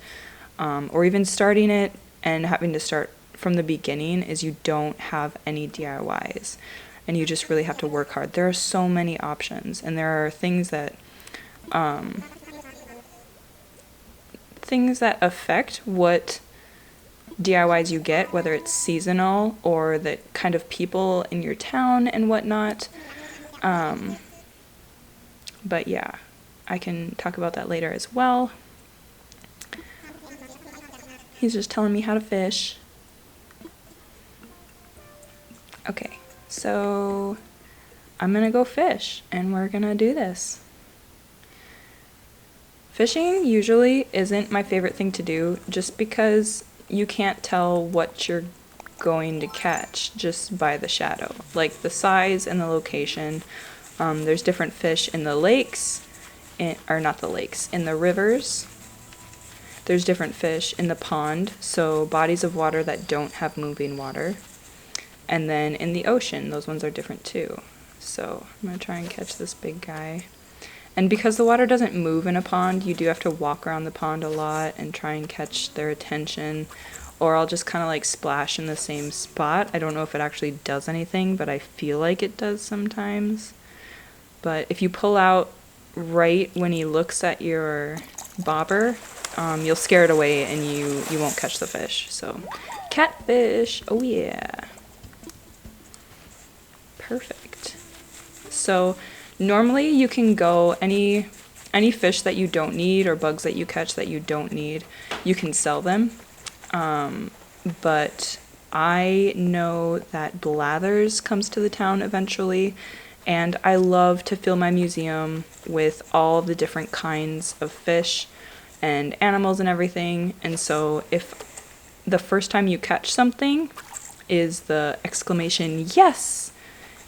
[SPEAKER 1] or even starting it and having to start from the beginning, is you don't have any DIYs and you just really have to work hard. There are so many options, and there are things that affect what DIYs you get, whether it's seasonal or the kind of people in your town and whatnot. But yeah, I can talk about that later as well. He's just telling me how to fish. Okay, so I'm gonna go fish and we're gonna do this. Fishing usually isn't my favorite thing to do, just because you can't tell what you're going to catch just by the shadow. Like the size and the location. There's different fish in the lakes, in the rivers. There's different fish in the pond, so bodies of water that don't have moving water. And then in the ocean, those ones are different too. So I'm going to try and catch this big guy. And because the water doesn't move in a pond, you do have to walk around the pond a lot and try and catch their attention. Or I'll just kind of like splash in the same spot. I don't know if it actually does anything, but I feel like it does sometimes. But if you pull out right when he looks at your bobber, you'll scare it away and you won't catch the fish. So Catfish. Oh yeah. Perfect. So normally you can go any fish that you don't need or bugs that you catch that you don't need, you can sell them. But I know that Blathers comes to the town eventually, and I love to fill my museum with all the different kinds of fish and animals and everything. And so if the first time you catch something is the exclamation yes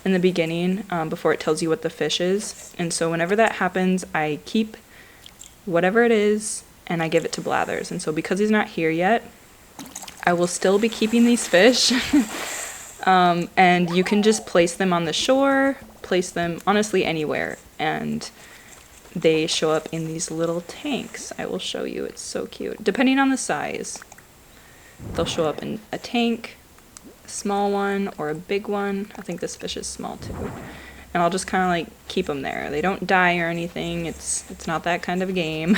[SPEAKER 1] in the beginning, before it tells you what the fish is. And so whenever that happens, I keep whatever it is and I give it to Blathers. And so because he's not here yet, I will still be keeping these fish. And you can just place them on the shore, place them honestly anywhere, and they show up in these little tanks. I will show you, it's so cute. Depending on the size, they'll show up in a tank, a small one, or a big one. I think this fish is small too. And I'll just kind of like keep them there. They don't die or anything. It's not that kind of a game.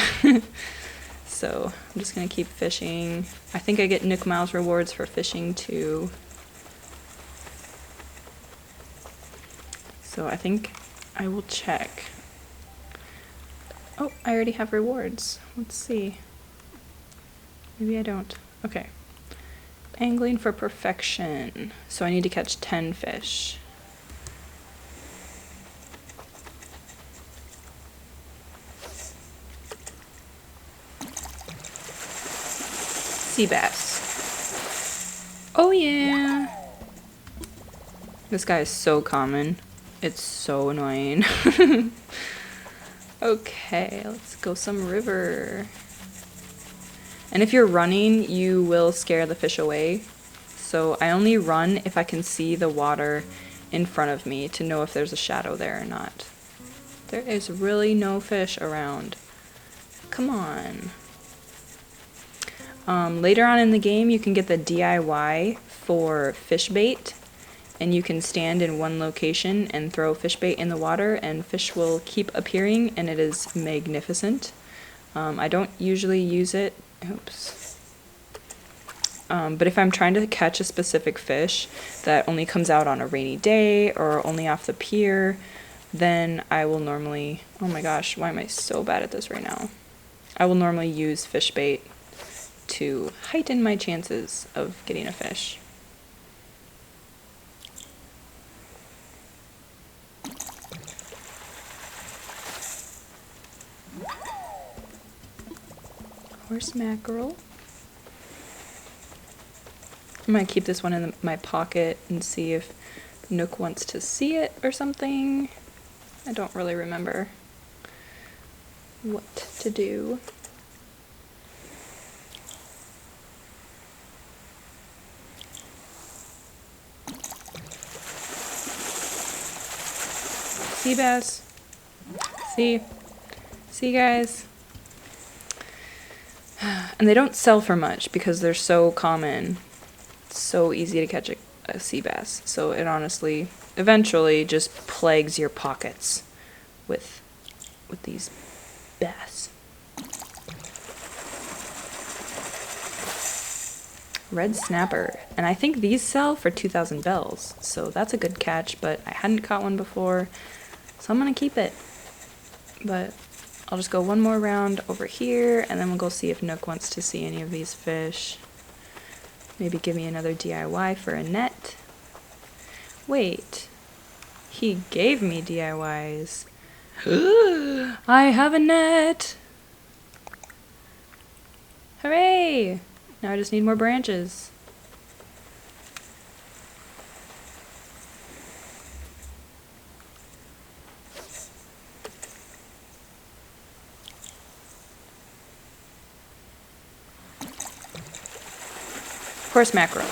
[SPEAKER 1] So I'm just gonna keep fishing. I think I get Nook Miles rewards for fishing too. So I think I will check. Oh, I already have rewards. Let's see. Maybe I don't. Okay. Angling for perfection. So I need to catch 10 fish. Sea bass. Oh yeah. This guy is so common. It's so annoying. Okay, let's go some river. And if you're running, you will scare the fish away. So I only run if I can see the water in front of me to know if there's a shadow there or not. There is really no fish around. Come on. Later on in the game, you can get the DIY for fish bait, and you can stand in one location and throw fish bait in the water, and fish will keep appearing, and it is magnificent. I don't usually use it. Oops. But if I'm trying to catch a specific fish that only comes out on a rainy day or only off the pier, then I will normally, oh my gosh, why am I so bad at this right now? I will normally use fish bait to heighten my chances of getting a fish. Horse mackerel. I might keep this one in my pocket and see if Nook wants to see it or something. I don't really remember what to do. Sea bass. See guys. And they don't sell for much because they're so common. It's so easy to catch a sea bass. So it honestly, eventually just plagues your pockets with these bass. Red snapper. And I think these sell for 2,000 bells. So that's a good catch, but I hadn't caught one before. So I'm gonna keep it. But I'll just go one more round over here, and then we'll go see if Nook wants to see any of these fish. Maybe give me another DIY for a net. Wait, he gave me DIYs. I have a net! Hooray! Now I just need more branches. Horse mackerel.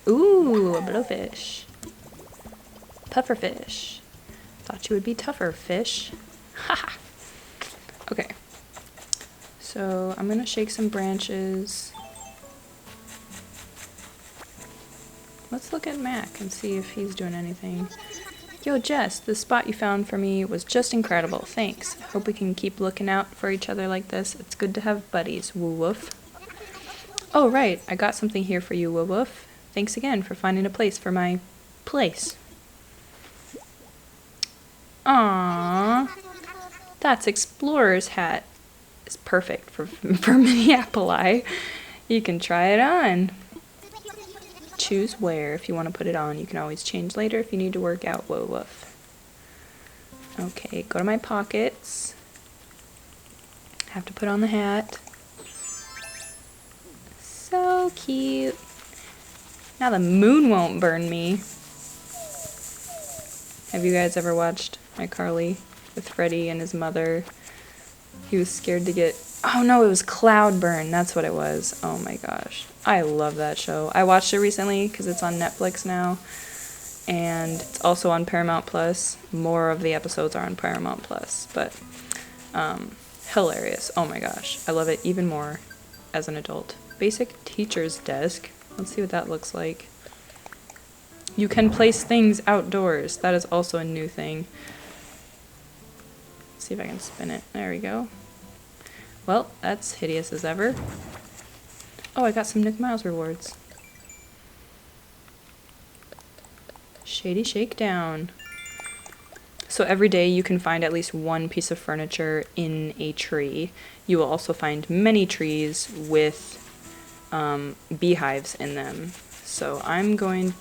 [SPEAKER 1] Ooh, a blowfish. Pufferfish. Thought you would be tougher, fish. Haha. Okay. So I'm gonna shake some branches. Let's look at Mac and see if he's doing anything. Yo, Jess, the spot you found for me was just incredible. Thanks. Hope we can keep looking out for each other like this. It's good to have buddies. Woo woof. Oh, right, I got something here for you, Woof. Thanks again for finding a place for my place. Aww, that's Explorer's hat. It's perfect for Minneapoli. You can try it on. Choose where if you want to put it on. You can always change later if you need to work out. Woof. Okay, go to my pockets. Have to put on the hat. So cute. Now the moon won't burn me. Have you guys ever watched iCarly with Freddie and his mother? He was scared to get... Oh no, it was Cloudburn. That's what it was. Oh my gosh. I love that show. I watched it recently because it's on Netflix now. And it's also on Paramount Plus. More of the episodes are on Paramount Plus. But hilarious. Oh my gosh. I love it even more as an adult. Basic teacher's desk. Let's see what that looks like. You can place things outdoors. That is also a new thing. Let's see if I can spin it. There we go. Well, that's hideous as ever. Oh, I got some Nick Miles rewards. Shady Shakedown. So every day you can find at least one piece of furniture in a tree. You will also find many trees with beehives in them. So I'm going...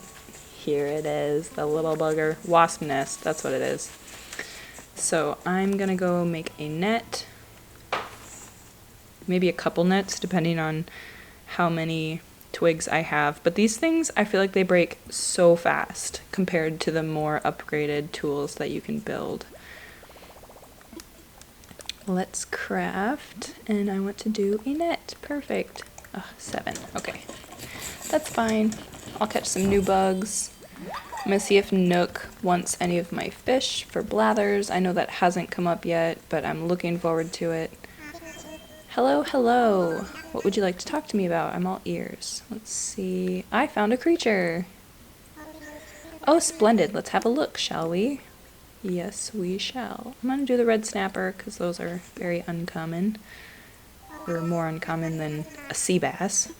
[SPEAKER 1] Here it is, the little bugger. Wasp nest, that's what it is. So I'm gonna go make a net. Maybe a couple nets, depending on how many twigs I have. But these things, I feel like they break so fast compared to the more upgraded tools that you can build. Let's craft, and I want to do a net. Perfect. 7. Okay. That's fine. I'll catch some new bugs. I'm gonna see if Nook wants any of my fish for blathers. I know that hasn't come up yet, but I'm looking forward to it. Hello, hello. What would you like to talk to me about? I'm all ears. Let's see. I found a creature. Oh, splendid. Let's have a look, shall we? Yes, we shall. I'm gonna do the red snapper because those are very uncommon. Or more uncommon than a sea bass.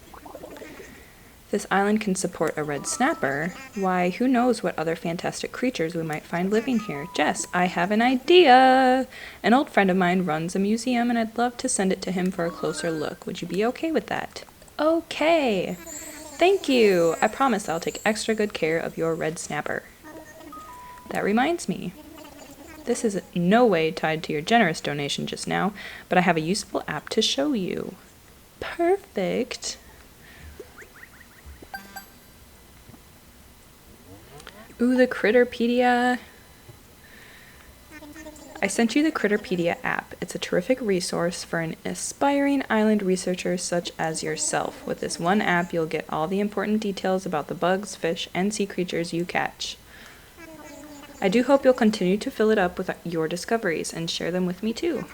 [SPEAKER 1] This island can support a red snapper. Why, who knows what other fantastic creatures we might find living here. Jess, I have an idea! An old friend of mine runs a museum and I'd love to send it to him for a closer look. Would you be okay with that? Okay! Thank you! I promise I'll take extra good care of your red snapper. That reminds me. This is no way tied to your generous donation just now, but I have a useful app to show you. Perfect! Ooh, the Critterpedia. I sent you the Critterpedia app. It's a terrific resource for an aspiring island researcher such as yourself. With this one app, you'll get all the important details about the bugs, fish, and sea creatures you catch. I do hope you'll continue to fill it up with your discoveries and share them with me too.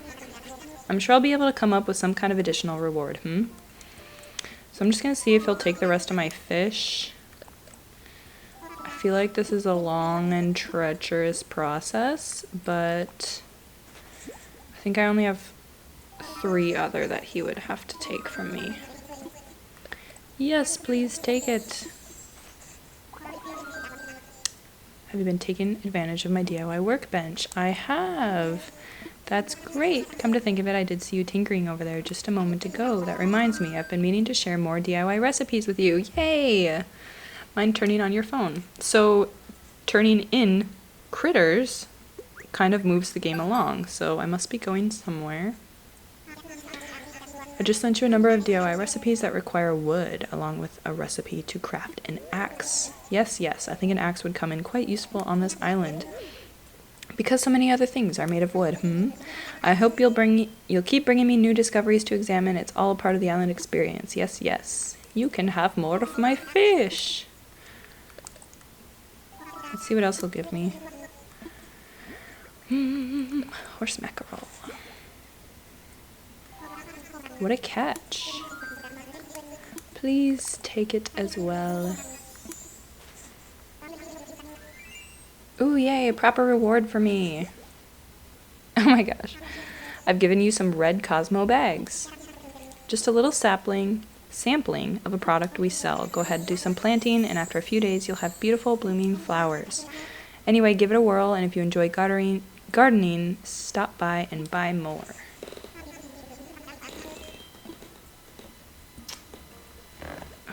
[SPEAKER 1] I'm sure I'll be able to come up with some kind of additional reward, So I'm just going to see if he'll take the rest of my fish. I feel like this is a long and treacherous process, but I think I only have 3 other that he would have to take from me. Yes, please take it. Have you been taking advantage of my DIY workbench? I have. That's great. Come to think of it, I did see you tinkering over there just a moment ago. That reminds me, I've been meaning to share more DIY recipes with you. Yay! Mind turning on your phone. So turning in critters kind of moves the game along, so I must be going somewhere. I just sent you a number of DIY recipes that require wood, along with a recipe to craft an axe. Yes, I think an axe would come in quite useful on this island, because so many other things are made of wood, I hope you'll keep bringing me new discoveries to examine. It's all a part of the island experience. Yes. You can have more of my fish. Let's see what else he'll give me. Horse mackerel. What a catch. Please take it as well. Ooh, yay, a proper reward for me. Oh my gosh. I've given you some red Cosmo bags. Just a little sapling. sampling of a product we sell. Go ahead and do some planting, and after a few days, you'll have beautiful blooming flowers. Anyway, give it a whirl, and if you enjoy gardening, stop by and buy more.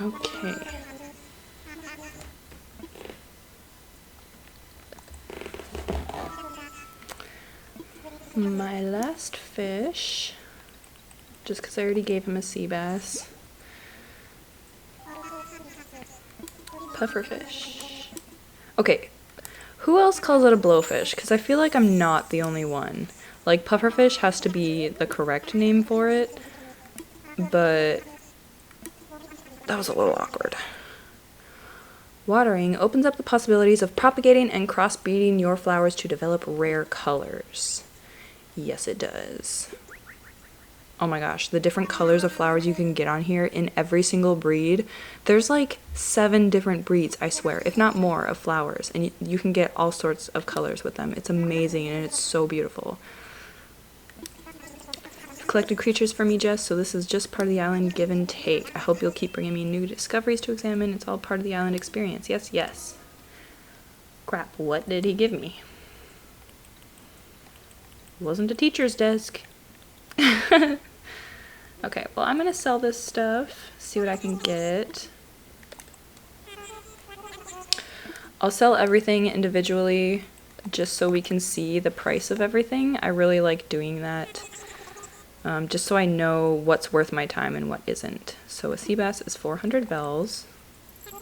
[SPEAKER 1] Okay. My last fish, just because I already gave him a sea bass. Pufferfish. Okay, who else calls it a blowfish? Because I feel like I'm not the only one. Like, pufferfish has to be the correct name for it, but that was a little awkward. Watering opens up the possibilities of propagating and crossbreeding your flowers to develop rare colors. Yes, it does. Oh my gosh, the different colors of flowers you can get on here in every single breed. There's like 7 different breeds, I swear, if not more, of flowers. And you can get all sorts of colors with them. It's amazing and it's so beautiful. You've collected creatures for me, Jess, so this is just part of the island give and take. I hope you'll keep bringing me new discoveries to examine. It's all part of the island experience. Yes, yes. Crap, what did he give me? It wasn't a teacher's desk. Okay, well, I'm gonna sell this stuff, see what I can get. I'll sell everything individually just so we can see the price of everything. I really like doing that, just so I know what's worth my time and what isn't. So a sea bass is 400 bells. I'm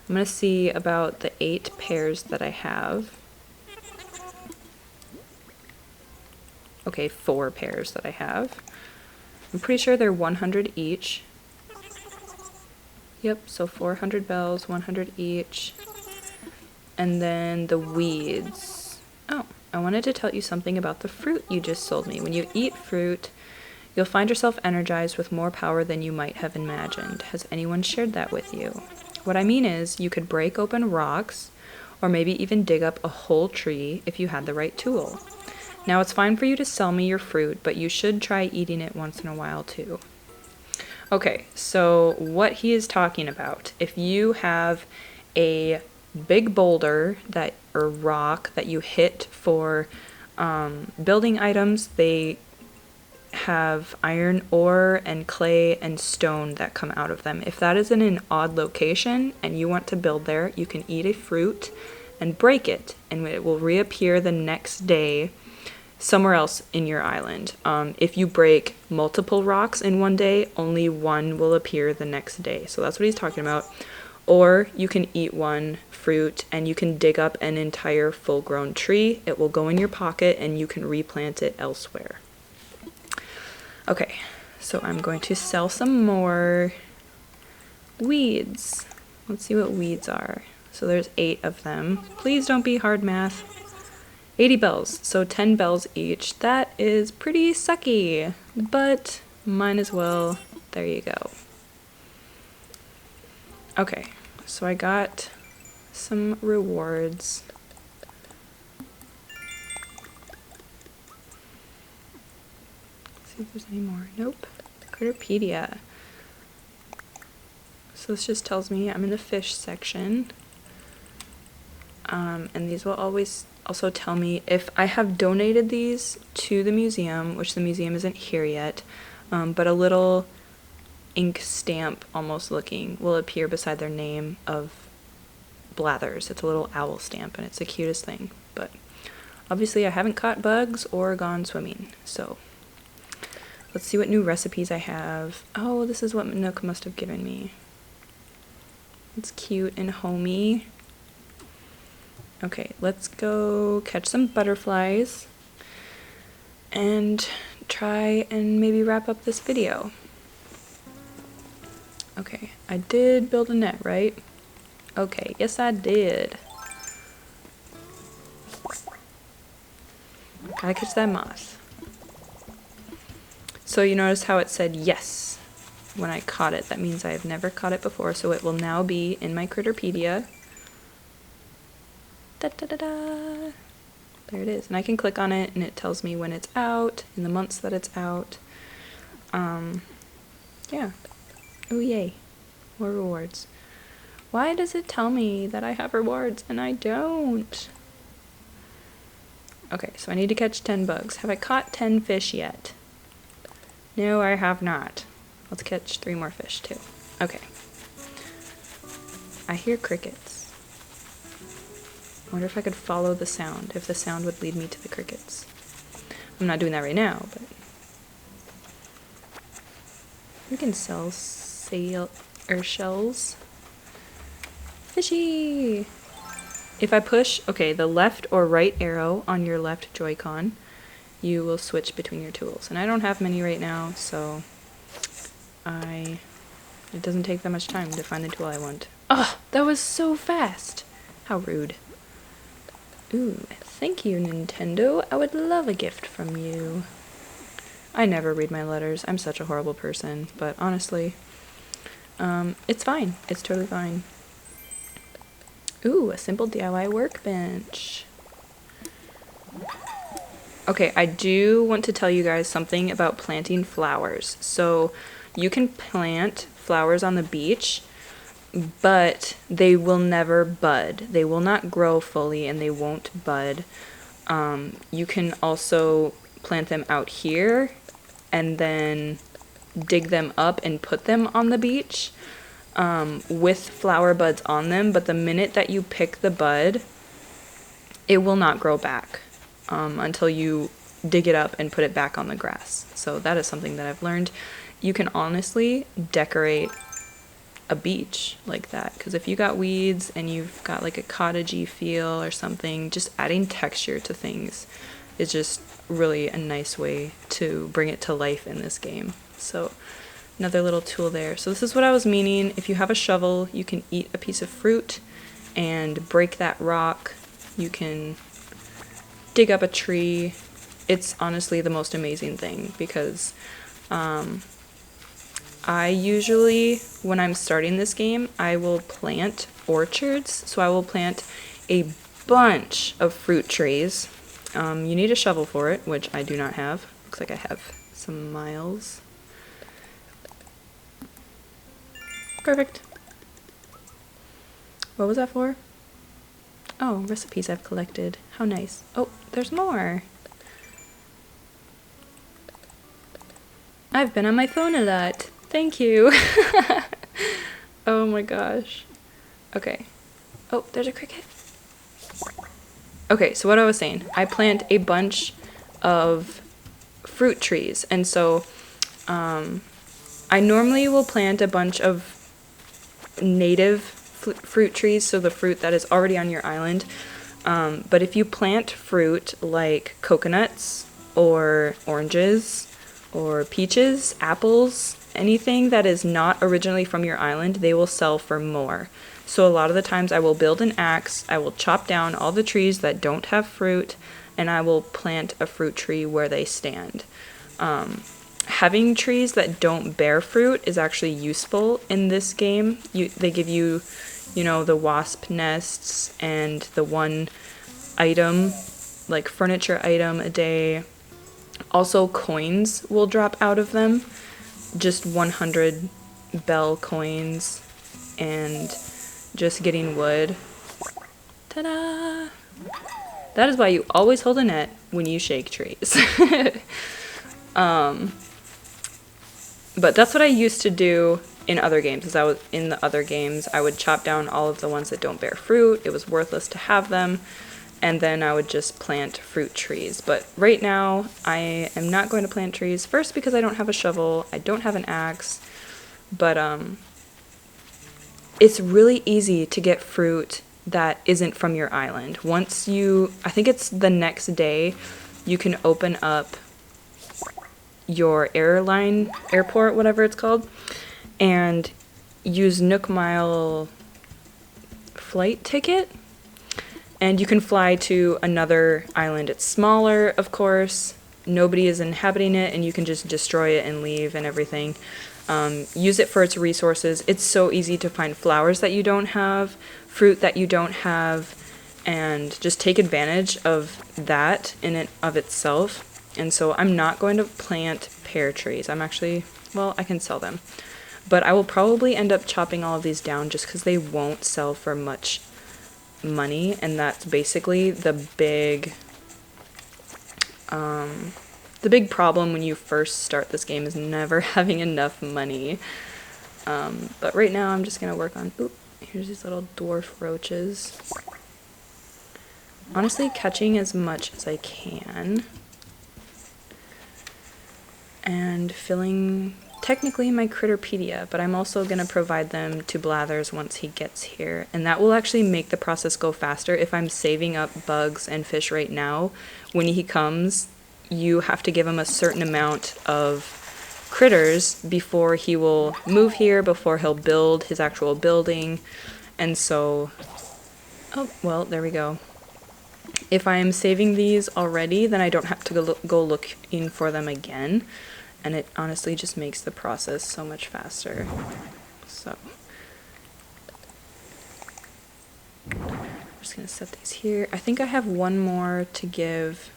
[SPEAKER 1] gonna see about the 8 pairs that I have. Okay, 4 pairs that I have. I'm pretty sure they're 100 each. Yep, so 400 bells, 100 each. And then the weeds. Oh, I wanted to tell you something about the fruit you just sold me. When you eat fruit, you'll find yourself energized with more power than you might have imagined. Has anyone shared that with you? What I mean is, you could break open rocks, or maybe even dig up a whole tree if you had the right tool. Now, it's fine for you to sell me your fruit, but you should try eating it once in a while too. Okay, so what he is talking about, if you have a big boulder or rock that you hit for building items, they have iron ore and clay and stone that come out of them. If that is in an odd location and you want to build there, you can eat a fruit and break it, and it will reappear the next day somewhere else in your island. If you break multiple rocks in one day, only one will appear the next day. So that's what he's talking about. Or you can eat one fruit and you can dig up an entire full-grown tree. It will go in your pocket and you can replant it elsewhere. Okay, so I'm going to sell some more weeds. Let's see what weeds are. So there's 8 of them. Please don't be hard math. 80 bells, so 10 bells each. That is pretty sucky, but might as well. There you go. Okay, so I got some rewards. Let's see if there's any more. Nope. Critterpedia. So this just tells me I'm in the fish section. And these will always also tell me if I have donated these to the museum, which the museum isn't here yet, but a little ink stamp almost looking will appear beside their name of Blathers. It's a little owl stamp and it's the cutest thing, but obviously I haven't caught bugs or gone swimming, so let's see what new recipes I have. Oh, this is what Nook must have given me. It's cute and homey. Okay, let's go catch some butterflies and try and maybe wrap up this video. Okay, I did build a net, right? Okay, yes I did. Gotta catch that moth. So you notice how it said yes when I caught it. That means I have never caught it before, so it will now be in my Critterpedia. Da, da, da, da. There it is. And I can click on it and it tells me when it's out and the months that it's out. Yeah. Oh, yay. More rewards. Why does it tell me that I have rewards and I don't? Okay, so I need to catch 10 bugs. Have I caught 10 fish yet? No, I have not. Let's catch 3 more fish, too. Okay. I hear crickets. I wonder if I could follow the sound, if the sound would lead me to the crickets. I'm not doing that right now, but... we can sell shells. Fishy! If I push, okay, the left or right arrow on your left Joy-Con, you will switch between your tools. And I don't have many right now, so it doesn't take that much time to find the tool I want. Oh, that was so fast! How rude. Ooh, thank you, Nintendo. I would love a gift from you. I never read my letters. I'm such a horrible person, but honestly, it's fine. It's totally fine. Ooh, a simple DIY workbench. Okay, I do want to tell you guys something about planting flowers. So you can plant flowers on the beach, but they will never bud. They will not grow fully and they won't bud. You can also plant them out here and then dig them up and put them on the beach. With flower buds on them, but the minute that you pick the bud, it will not grow back until you dig it up and put it back on the grass. So that is something that I've learned. You can honestly decorate a beach like that, because if you got weeds and you've got like a cottagey feel or something, just adding texture to things is just really a nice way to bring it to life in this game. So another little tool there. So this is what I was meaning. If you have a shovel, you can eat a piece of fruit and break that rock. You can dig up a tree. It's honestly the most amazing thing because I usually, when I'm starting this game, I will plant orchards. So I will plant a bunch of fruit trees. You need a shovel for it, which I do not have. Looks like I have some miles. Perfect. What was that for? Oh, recipes I've collected. How nice. Oh, there's more. I've been on my phone a lot. Thank you. Oh my gosh. Okay. Oh, there's a cricket. Okay, so what I was saying, I plant a bunch of fruit trees, and so I normally will plant a bunch of native fruit trees, so the fruit that is already on your island. But if you plant fruit like coconuts or oranges or peaches, apples, anything that is not originally from your island, they will sell for more. So a lot of the times I will build an axe, I will chop down all the trees that don't have fruit, and I will plant a fruit tree where they stand. Having trees that don't bear fruit is actually useful in this game. They give you, the wasp nests and the one item, like furniture item a day. Also, coins will drop out of them. Just 100 bell coins and just getting wood. Ta-da! That is why you always hold a net when you shake trees. But that's what I used to do in other games. As I was in the other games, I would chop down all of the ones that don't bear fruit. It was worthless to have them. And then I would just plant fruit trees. But right now, I am not going to plant trees. First, because I don't have a shovel. I don't have an axe. But it's really easy to get fruit that isn't from your island. Once I think it's the next day, you can open up your airport, whatever it's called, and use Nook Mile flight ticket, and you can fly to another island. It's smaller, of course, nobody is inhabiting it, and you can just destroy it and leave and everything. Use it for its resources. It's so easy to find flowers that you don't have, fruit that you don't have, and just take advantage of that in and of itself. And so I'm not going to plant pear trees. I'm actually, well, I can sell them. But I will probably end up chopping all of these down just because they won't sell for much money. And that's basically the big problem when you first start this game, is never having enough money. But right now I'm just going to work on, oop, here's these little dwarf roaches. Honestly, catching as much as I can. And filling technically my Critterpedia, but I'm also going to provide them to Blathers once he gets here. And that will actually make the process go faster. If I'm saving up bugs and fish right now, when he comes, you have to give him a certain amount of critters before he will move here, before he'll build his actual building. And so, oh, well, there we go. If I am saving these already, then I don't have to go looking for them again. And it honestly just makes the process so much faster. So, I'm just going to set these here. I think I have one more to give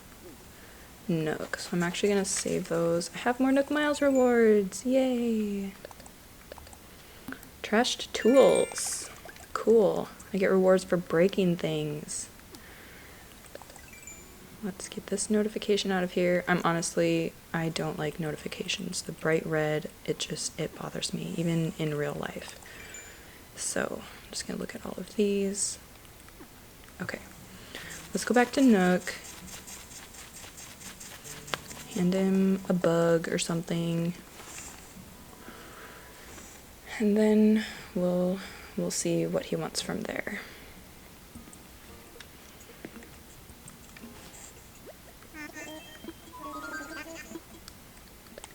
[SPEAKER 1] Nook, so I'm actually going to save those. I have more Nook Miles rewards. Yay! Trashed tools. Cool. I get rewards for breaking things. Let's get this notification out of here. I don't like notifications. The bright red, it bothers me, even in real life. So, I'm just gonna look at all of these. Okay, let's go back to Nook. Hand him a bug or something. And then we'll see what he wants from there.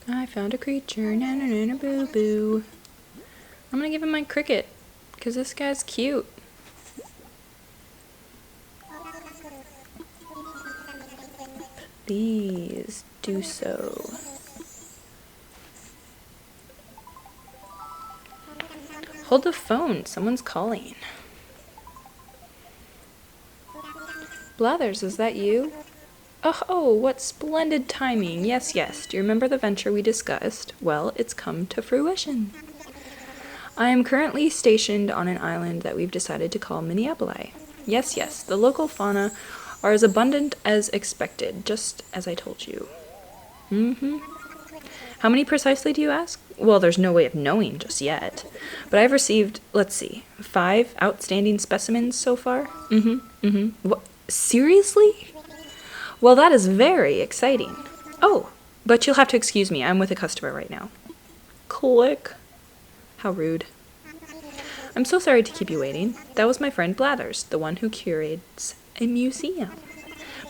[SPEAKER 1] I found a creature, na na na na boo boo. I'm gonna give him my cricket, because this guy's cute. Please do so. Hold the phone, someone's calling. Blathers, is that you? Oh, what splendid timing. Yes, yes. Do you remember the venture we discussed? Well, it's come to fruition. I am currently stationed on an island that we've decided to call Minneapoli. Yes, yes. The local fauna are as abundant as expected, just as I told you. How many precisely do you ask? Well, there's no way of knowing just yet. But I've received, let's see, 5 outstanding specimens so far. What? Seriously? Well, that is very exciting. Oh, but you'll have to excuse me. I'm with a customer right now. Click. How rude. I'm so sorry to keep you waiting. That was my friend Blathers, the one who curates a museum.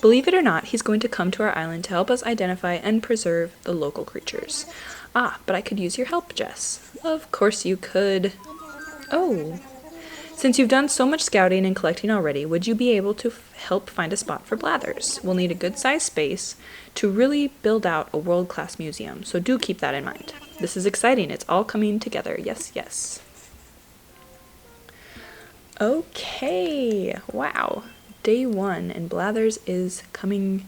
[SPEAKER 1] Believe it or not, he's going to come to our island to help us identify and preserve the local creatures. Ah, but I could use your help, Jess. Of course you could. Oh. Since you've done so much scouting and collecting already, would you be able to help find a spot for Blathers? We'll need a good-sized space to really build out a world-class museum, so do keep that in mind. This is exciting. It's all coming together. Yes, yes. Okay. Wow. Day 1, and Blathers is coming.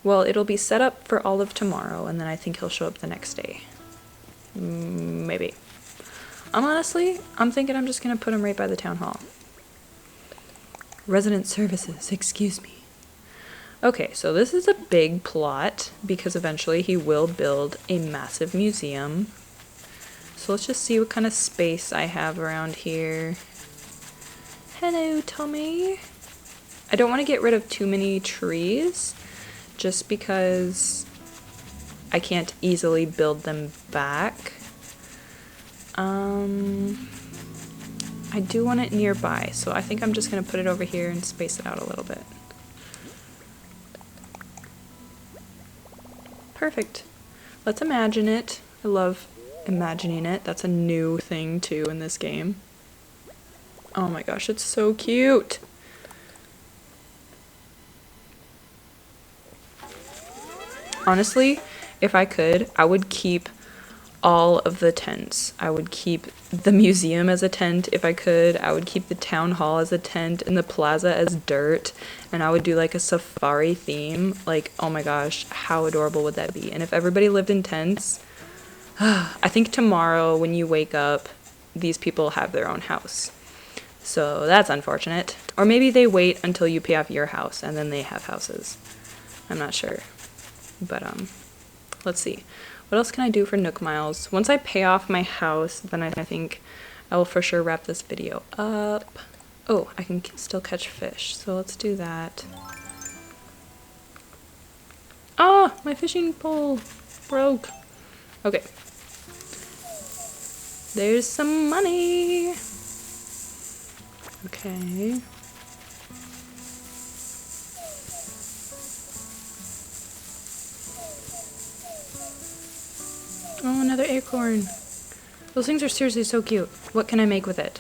[SPEAKER 1] Well, it'll be set up for all of tomorrow, and then I think he'll show up the next day. Maybe. I'm thinking I'm just going to put him right by the town hall. Resident services, excuse me. Okay, so this is a big plot, because eventually he will build a massive museum. So let's just see what kind of space I have around here. Hello, Tommy. I don't want to get rid of too many trees, just because I can't easily build them back. I do want it nearby, so I think I'm just going to put it over here and space it out a little bit. Perfect. Let's imagine it. I love imagining it. That's a new thing, too, in this game. Oh my gosh, it's so cute! Honestly, if I could, I would keep all of the tents. I would keep the museum as a tent if I could. I would keep the town hall as a tent and the plaza as dirt. And I would do like a safari theme. Like, oh my gosh, how adorable would that be? And if everybody lived in tents, I think tomorrow when you wake up, these people have their own house. So that's unfortunate. Or maybe they wait until you pay off your house and then they have houses. I'm not sure. But let's see. What else can I do for Nook Miles? Once I pay off my house, then I think I will for sure wrap this video up. Oh, I can still catch fish, so let's do that. Oh, my fishing pole broke. Okay. There's some money. Okay. Oh, another acorn. Those things are seriously so cute. What can I make with it?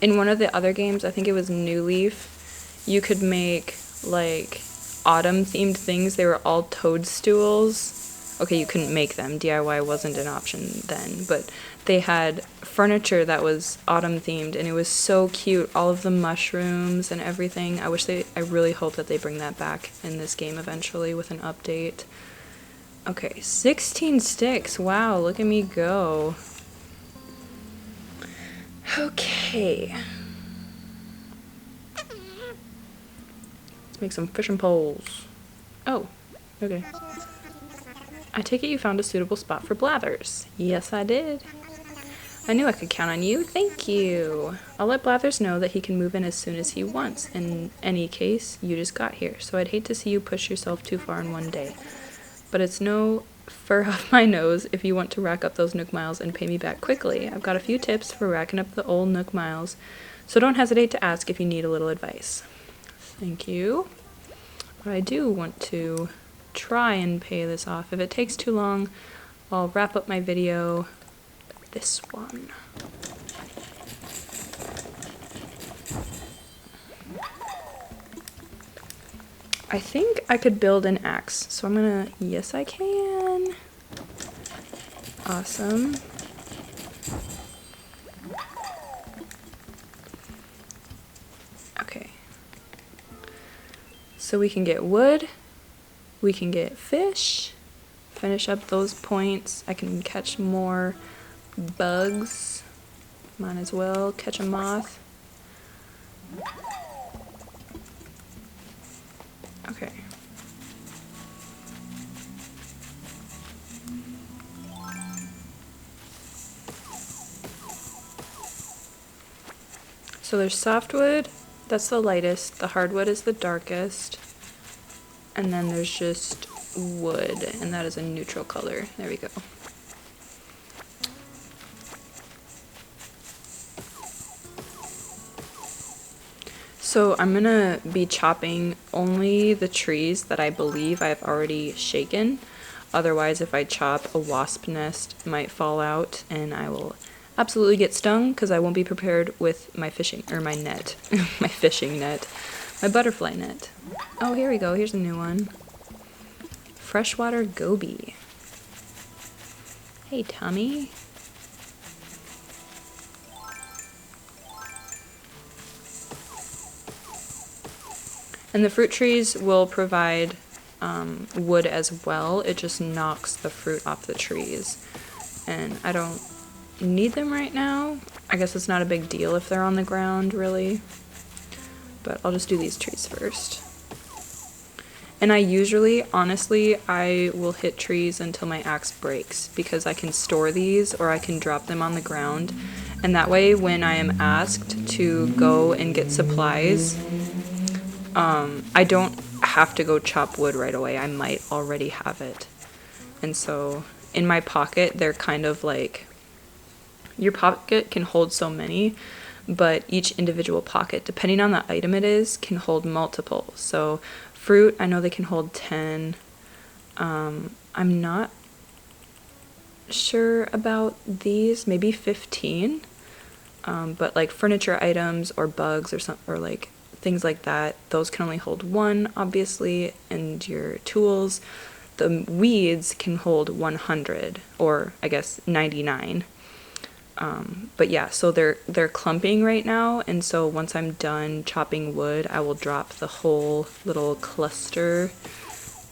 [SPEAKER 1] In one of the other games, I think it was New Leaf, you could make like autumn themed things. They were all toadstools. Okay, you couldn't make them. DIY wasn't an option then, but they had furniture that was autumn themed and it was so cute. All of the mushrooms and everything. I really hope that they bring that back in this game eventually with an update. Okay, 16 sticks. Wow, look at me go. Okay. Let's make some fishing poles. Oh, okay. I take it you found a suitable spot for Blathers. Yes, I did. I knew I could count on you. Thank you. I'll let Blathers know that he can move in as soon as he wants. In any case, you just got here, so I'd hate to see you push yourself too far in one day. But it's no fur off my nose if you want to rack up those Nook Miles and pay me back quickly. I've got a few tips for racking up the old Nook Miles, so don't hesitate to ask if you need a little advice. Thank you. But I do want to try and pay this off. If it takes too long, I'll wrap up my video this one. I think I could build an axe, so I'm gonna, yes I can. Awesome. Okay. So we can get wood, we can get fish, finish up those points. I can catch more bugs. Might as well catch a moth. Okay. So there's softwood, that's the lightest, the hardwood is the darkest, and then there's just wood, and that is a neutral color. There we go. So I'm gonna be chopping only the trees that I believe I've already shaken. Otherwise, if I chop, a wasp nest might fall out and I will absolutely get stung because I won't be prepared with my fishing, or my net, my fishing net, my butterfly net. Oh, here we go. Here's a new one. Freshwater goby. Hey, Tommy. And the fruit trees will provide wood as well. It just knocks the fruit off the trees. And I don't need them right now. I guess it's not a big deal if they're on the ground, really. But I'll just do these trees first. And I usually, honestly, I will hit trees until my axe breaks because I can store these or I can drop them on the ground. And that way, when I am asked to go and get supplies, I don't have to go chop wood right away. I might already have it. And so in my pocket, they're kind of like, your pocket can hold so many, but each individual pocket, depending on the item it is, can hold multiple. So fruit, I know they can hold 10. I'm not sure about these, maybe 15. But like furniture items or bugs or like things like that, those can only hold 1, obviously, and your tools, the weeds can hold 100, or I guess 99. But yeah, so they're clumping right now, and so once I'm done chopping wood, I will drop the whole little cluster,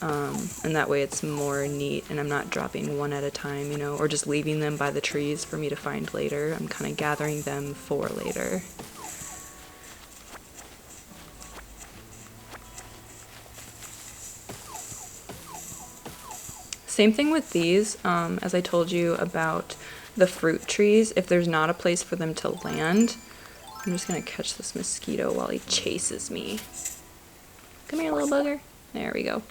[SPEAKER 1] and that way it's more neat, and I'm not dropping one at a time, you know, or just leaving them by the trees for me to find later. I'm kind of gathering them for later. Same thing with these, as I told you about the fruit trees. If there's not a place for them to land, I'm just gonna catch this mosquito while he chases me. Come here, little bugger. There we go.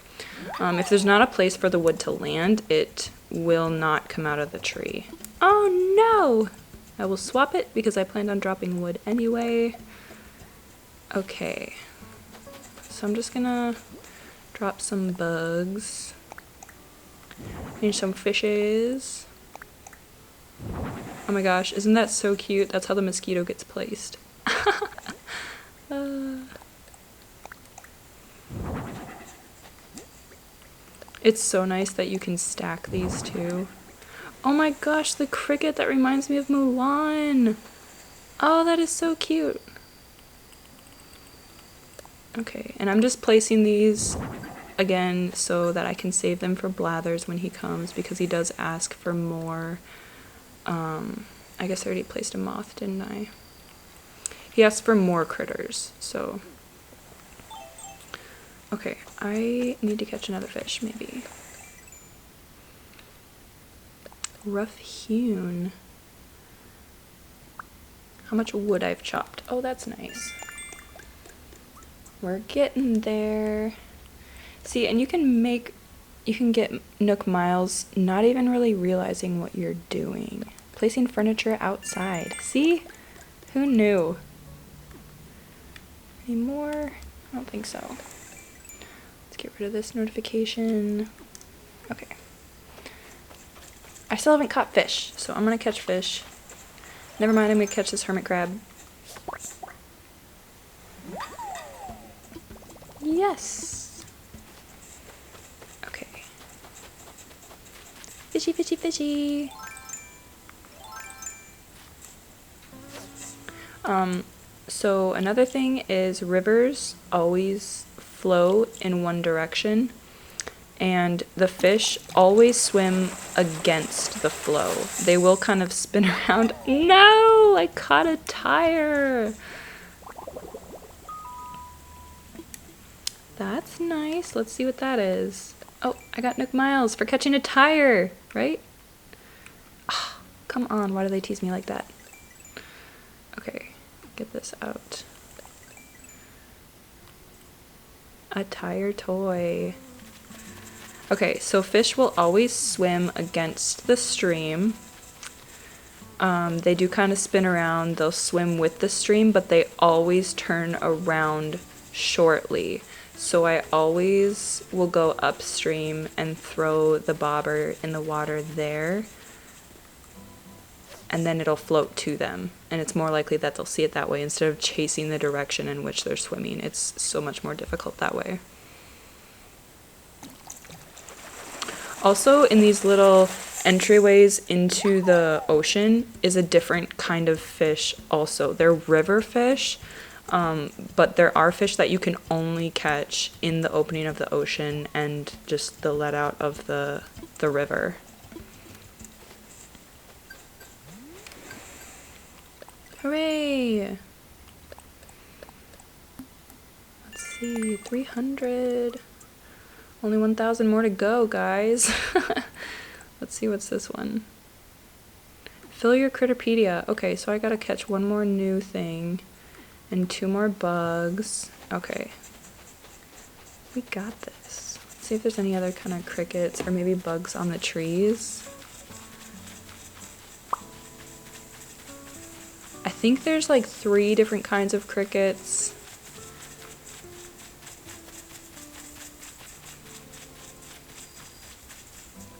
[SPEAKER 1] If there's not a place for the wood to land, it will not come out of the tree. Oh no! I will swap it because I planned on dropping wood anyway. Okay. So I'm just gonna drop some bugs. Need some fishes. Oh my gosh, isn't that so cute? That's how the mosquito gets placed. It's so nice that you can stack these too. Oh my gosh, the cricket, that reminds me of Mulan. Oh, that is so cute. Okay, and I'm just placing these again so that I can save them for Blathers when he comes, because he does ask for more. I guess I already placed a moth, didn't I? He asked for more critters, so. Okay, I need to catch another fish, maybe. Rough hewn. How much wood I've chopped. Oh, that's nice. We're getting there. See, and you can get Nook Miles not even really realizing what you're doing. Placing furniture outside. See? Who knew? Any more? I don't think so. Let's get rid of this notification. Okay. I still haven't caught fish, so I'm gonna catch fish. Never mind, I'm gonna catch this hermit crab. Yes! Okay. Fishy, fishy, fishy! So another thing is rivers always flow in one direction, and the fish always swim against the flow. They will kind of spin around. No! I caught a tire! That's nice. Let's see what that is. Oh, I got Nook Miles for catching a tire, right? Oh, come on, why do they tease me like that? Okay, get this out. A tire toy. Okay, so fish will always swim against the stream. They do kind of spin around. They'll swim with the stream, but they always turn around shortly. So I always will go upstream and throw the bobber in the water there, and then it'll float to them. And it's more likely that they'll see it that way instead of chasing the direction in which they're swimming. It's so much more difficult that way. Also, in these little entryways into the ocean is a different kind of fish also. They're river fish, but there are fish that you can only catch in the opening of the ocean and just the let out of the river. Hooray! Let's see, 300. Only 1,000 more to go, guys. Let's see, what's this one? Fill your Critterpedia. Okay, so I gotta catch one more new thing and 2 more bugs. Okay. We got this. Let's see if there's any other kind of crickets or maybe bugs on the trees. I think there's like 3 different kinds of crickets.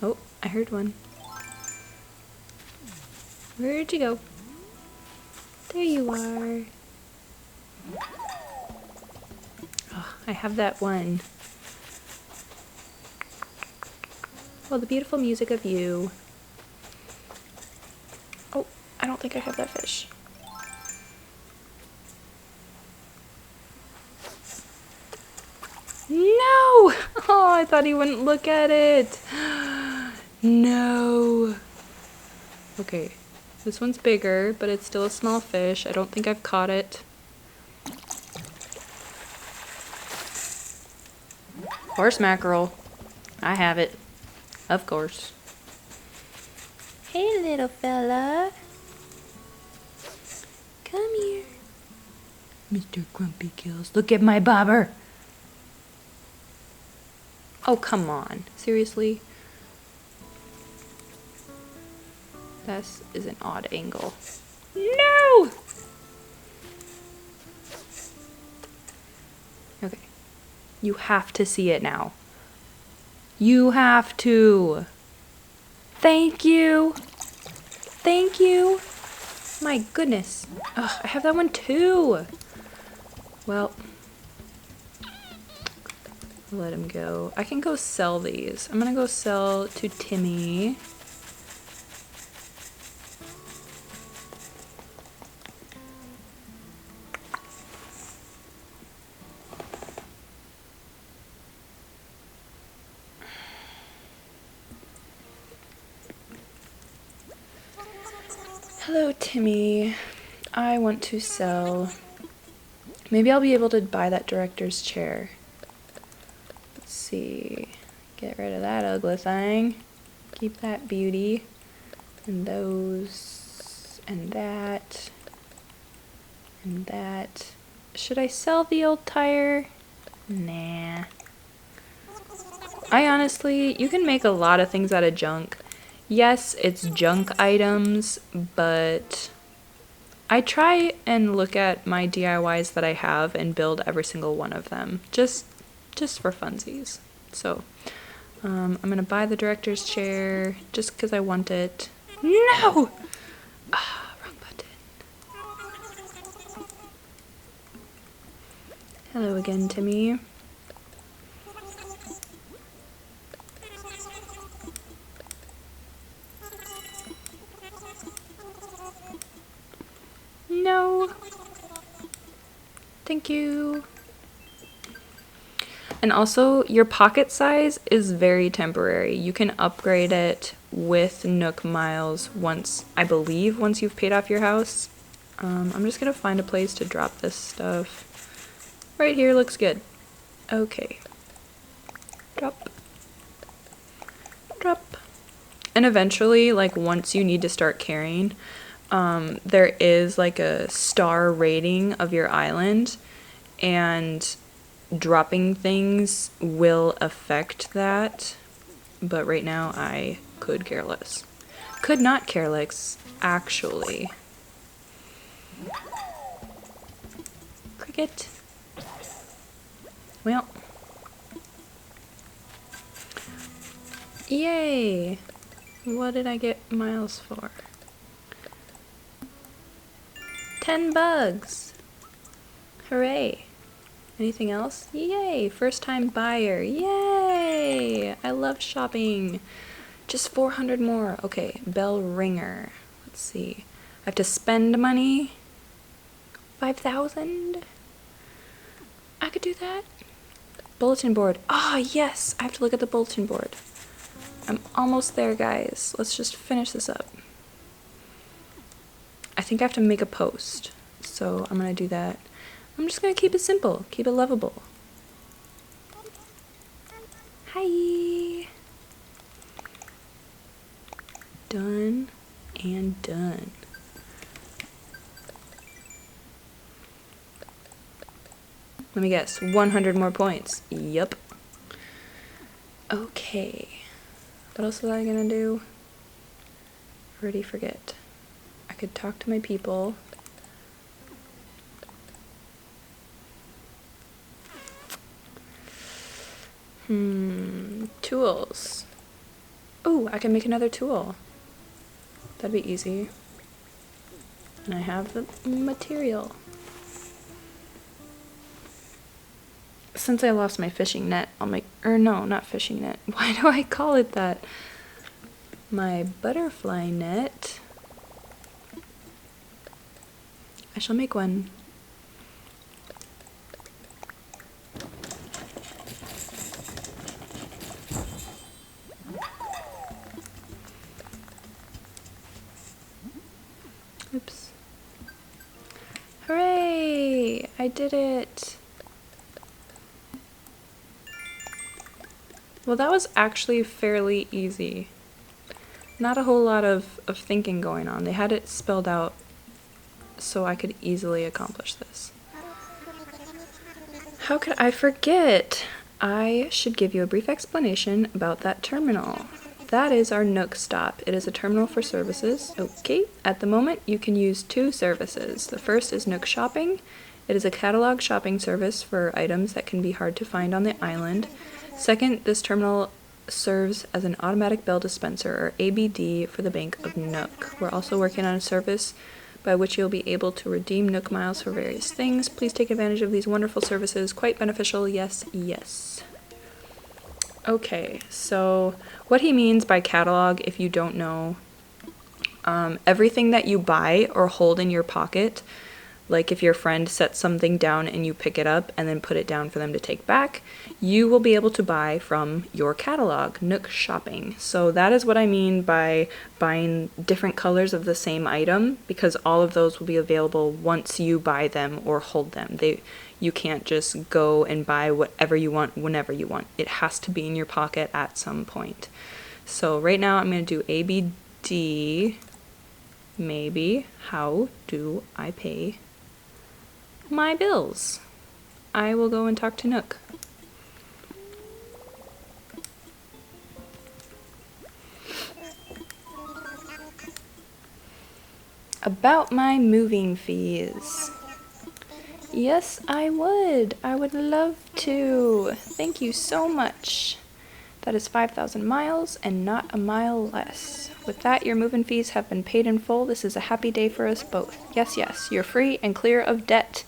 [SPEAKER 1] Oh, I heard one. Where'd you go? There you are. Oh, I have that one. Oh, the beautiful music of you. Oh, I don't think I have that fish. No! Oh, I thought he wouldn't look at it. No. Okay, this one's bigger, but it's still a small fish. I don't think I've caught it. Horse mackerel. I have it. Of course. Hey, little fella. Come here. Mr. Grumpy Kills. Look at my bobber. Oh, come on. Seriously? This is an odd angle. No! Okay. You have to see it now. You have to. Thank you. Thank you. My goodness. Ugh, I have that one too. Well, I'll let him go. I can go sell these. I'm gonna go sell to Timmy. Hello, Timmy. I want to sell. Maybe I'll be able to buy that director's chair. Let's see. Get rid of that ugly thing. Keep that beauty. And those. And that. And that. Should I sell the old tire? Nah. I honestly, you can make a lot of things out of junk. Yes, it's junk items, but I try and look at my DIYs that I have and build every single one of them, just for funsies. So, I'm gonna buy the director's chair just because I want it. No! Ah, wrong button. Hello again, Timmy. No. Thank you. And also, your pocket size is very temporary. You can upgrade it with Nook Miles once, I believe, once you've paid off your house. I'm just gonna find a place to drop this stuff. Right here looks good. Okay. Drop. Drop. And eventually, like, once you need to start carrying, there is like a star rating of your island, and dropping things will affect that. But right now I could care less. Could not care less, actually. Cricket. Well. Yay! What did I get miles for? 10 bugs! Hooray! Anything else? Yay! First time buyer! Yay! I love shopping! Just 400 more. Okay, bell ringer. Let's see. I have to spend money? 5,000? I could do that. Bulletin board. Ah, yes! I have to look at the bulletin board. I'm almost there, guys. Let's just finish this up. I think I have to make a post, so I'm gonna do that. I'm just gonna keep it simple, keep it lovable. Hi! Done and done. Let me guess, 100 more points. Yup. Okay. What else was I gonna do? Already forget. I could talk to my people. Tools. Oh, I can make another tool. That'd be easy. And I have the material. since I lost my fishing net, I'll make, or no, not fishing net. Why do I call it that? My butterfly net. I shall make one. Oops. Hooray! I did it! Well, that was actually fairly easy. Not a whole lot of thinking going on. They had it spelled out so I could easily accomplish this. How could I forget? I should give you a brief explanation about that terminal. That is our Nook stop. It is a terminal for services. Okay, at the moment you can use 2 services. The first is Nook Shopping. It is a catalog shopping service for items that can be hard to find on the island. Second, this terminal serves as an automatic bill dispenser, or ABD, for the Bank of Nook. We're also working on a service by which you'll be able to redeem Nook miles for various things. Please take advantage of these wonderful services. Quite beneficial, yes, yes. Okay, so what he means by catalog, if you don't know, everything that you buy or hold in your pocket, like if your friend sets something down and you pick it up and then put it down for them to take back, you will be able to buy from your catalog, Nook Shopping. So that is what I mean by buying different colors of the same item, because all of those will be available once you buy them or hold them. You can't just go and buy whatever you want whenever you want. It has to be in your pocket at some point. So right now I'm going to do ABD. Maybe. How do I pay my bills? I will go and talk to Nook. About my moving fees. Yes, I would. I would love to. Thank you so much. That is 5,000 miles and not a mile less. With that, your move-in fees have been paid in full. This is a happy day for us both. Yes, yes, you're free and clear of debt.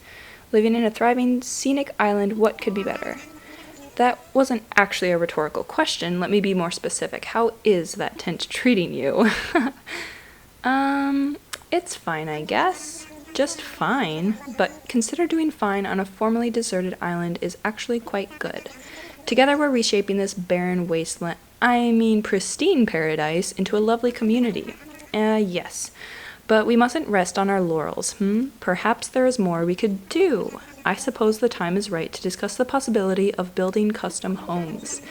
[SPEAKER 1] Living in a thriving, scenic island, what could be better? That wasn't actually a rhetorical question. Let me be more specific. How is that tent treating you? It's fine, I guess. Just fine. But consider doing fine on a formerly deserted island is actually quite good. Together we're reshaping this barren wasteland, pristine paradise into a lovely community. Yes. But we mustn't rest on our laurels, Perhaps there is more we could do. I suppose the time is right to discuss the possibility of building custom homes.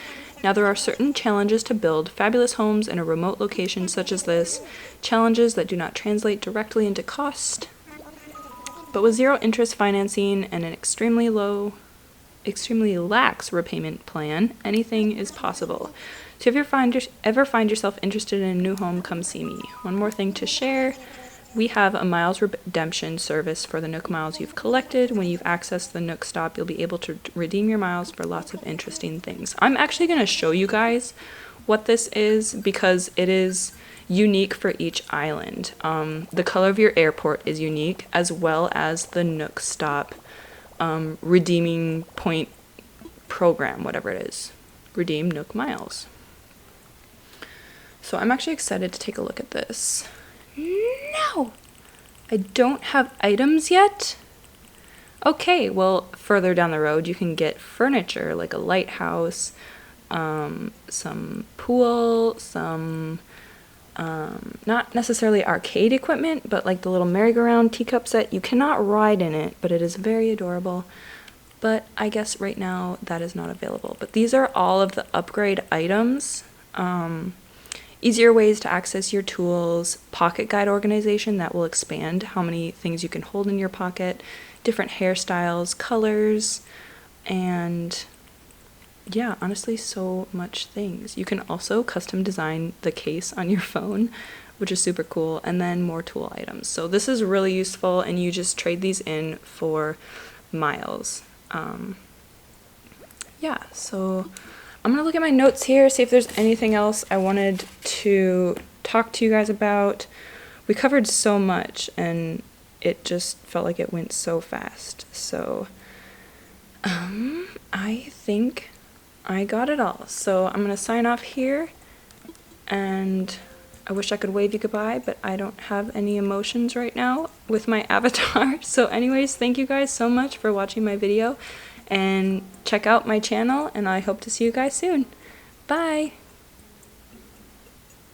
[SPEAKER 1] Now there are certain challenges to build fabulous homes in a remote location such as this, challenges that do not translate directly into cost. But with zero interest financing and an extremely lax repayment plan, anything is possible. So if you ever find yourself interested in a new home, come see me. One more thing to share. We have a miles redemption service for the Nook miles you've collected. When you've accessed the Nook stop, you'll be able to redeem your miles for lots of interesting things. I'm actually going to show you guys what this is because it is unique for each island. The color of your airport is unique, as well as the Nook stop redeeming point program, whatever it is. Redeem Nook miles. So I'm actually excited to take a look at this. No! I don't have items yet? Okay, well, further down the road you can get furniture, like a lighthouse, some pool, some, not necessarily arcade equipment, but like the little merry-go-round teacup set. You cannot ride in it, but it is very adorable. But I guess right now that is not available. But these are all of the upgrade items. Easier ways to access your tools, pocket guide organization that will expand how many things you can hold in your pocket, different hairstyles, colors, and yeah, honestly, so much things. You can also custom design the case on your phone, which is super cool, and then more tool items. So this is really useful, and you just trade these in for miles. Yeah, so I'm going to look at my notes here, see if there's anything else I wanted to talk to you guys about. We covered so much, and it just felt like it went so fast. So, I think I got it all. So I'm gonna sign off here, and I wish I could wave you goodbye, but I don't have any emotions right now with my avatar. So anyways, thank you guys so much for watching my video, and check out my channel, and I hope to see you guys soon. Bye!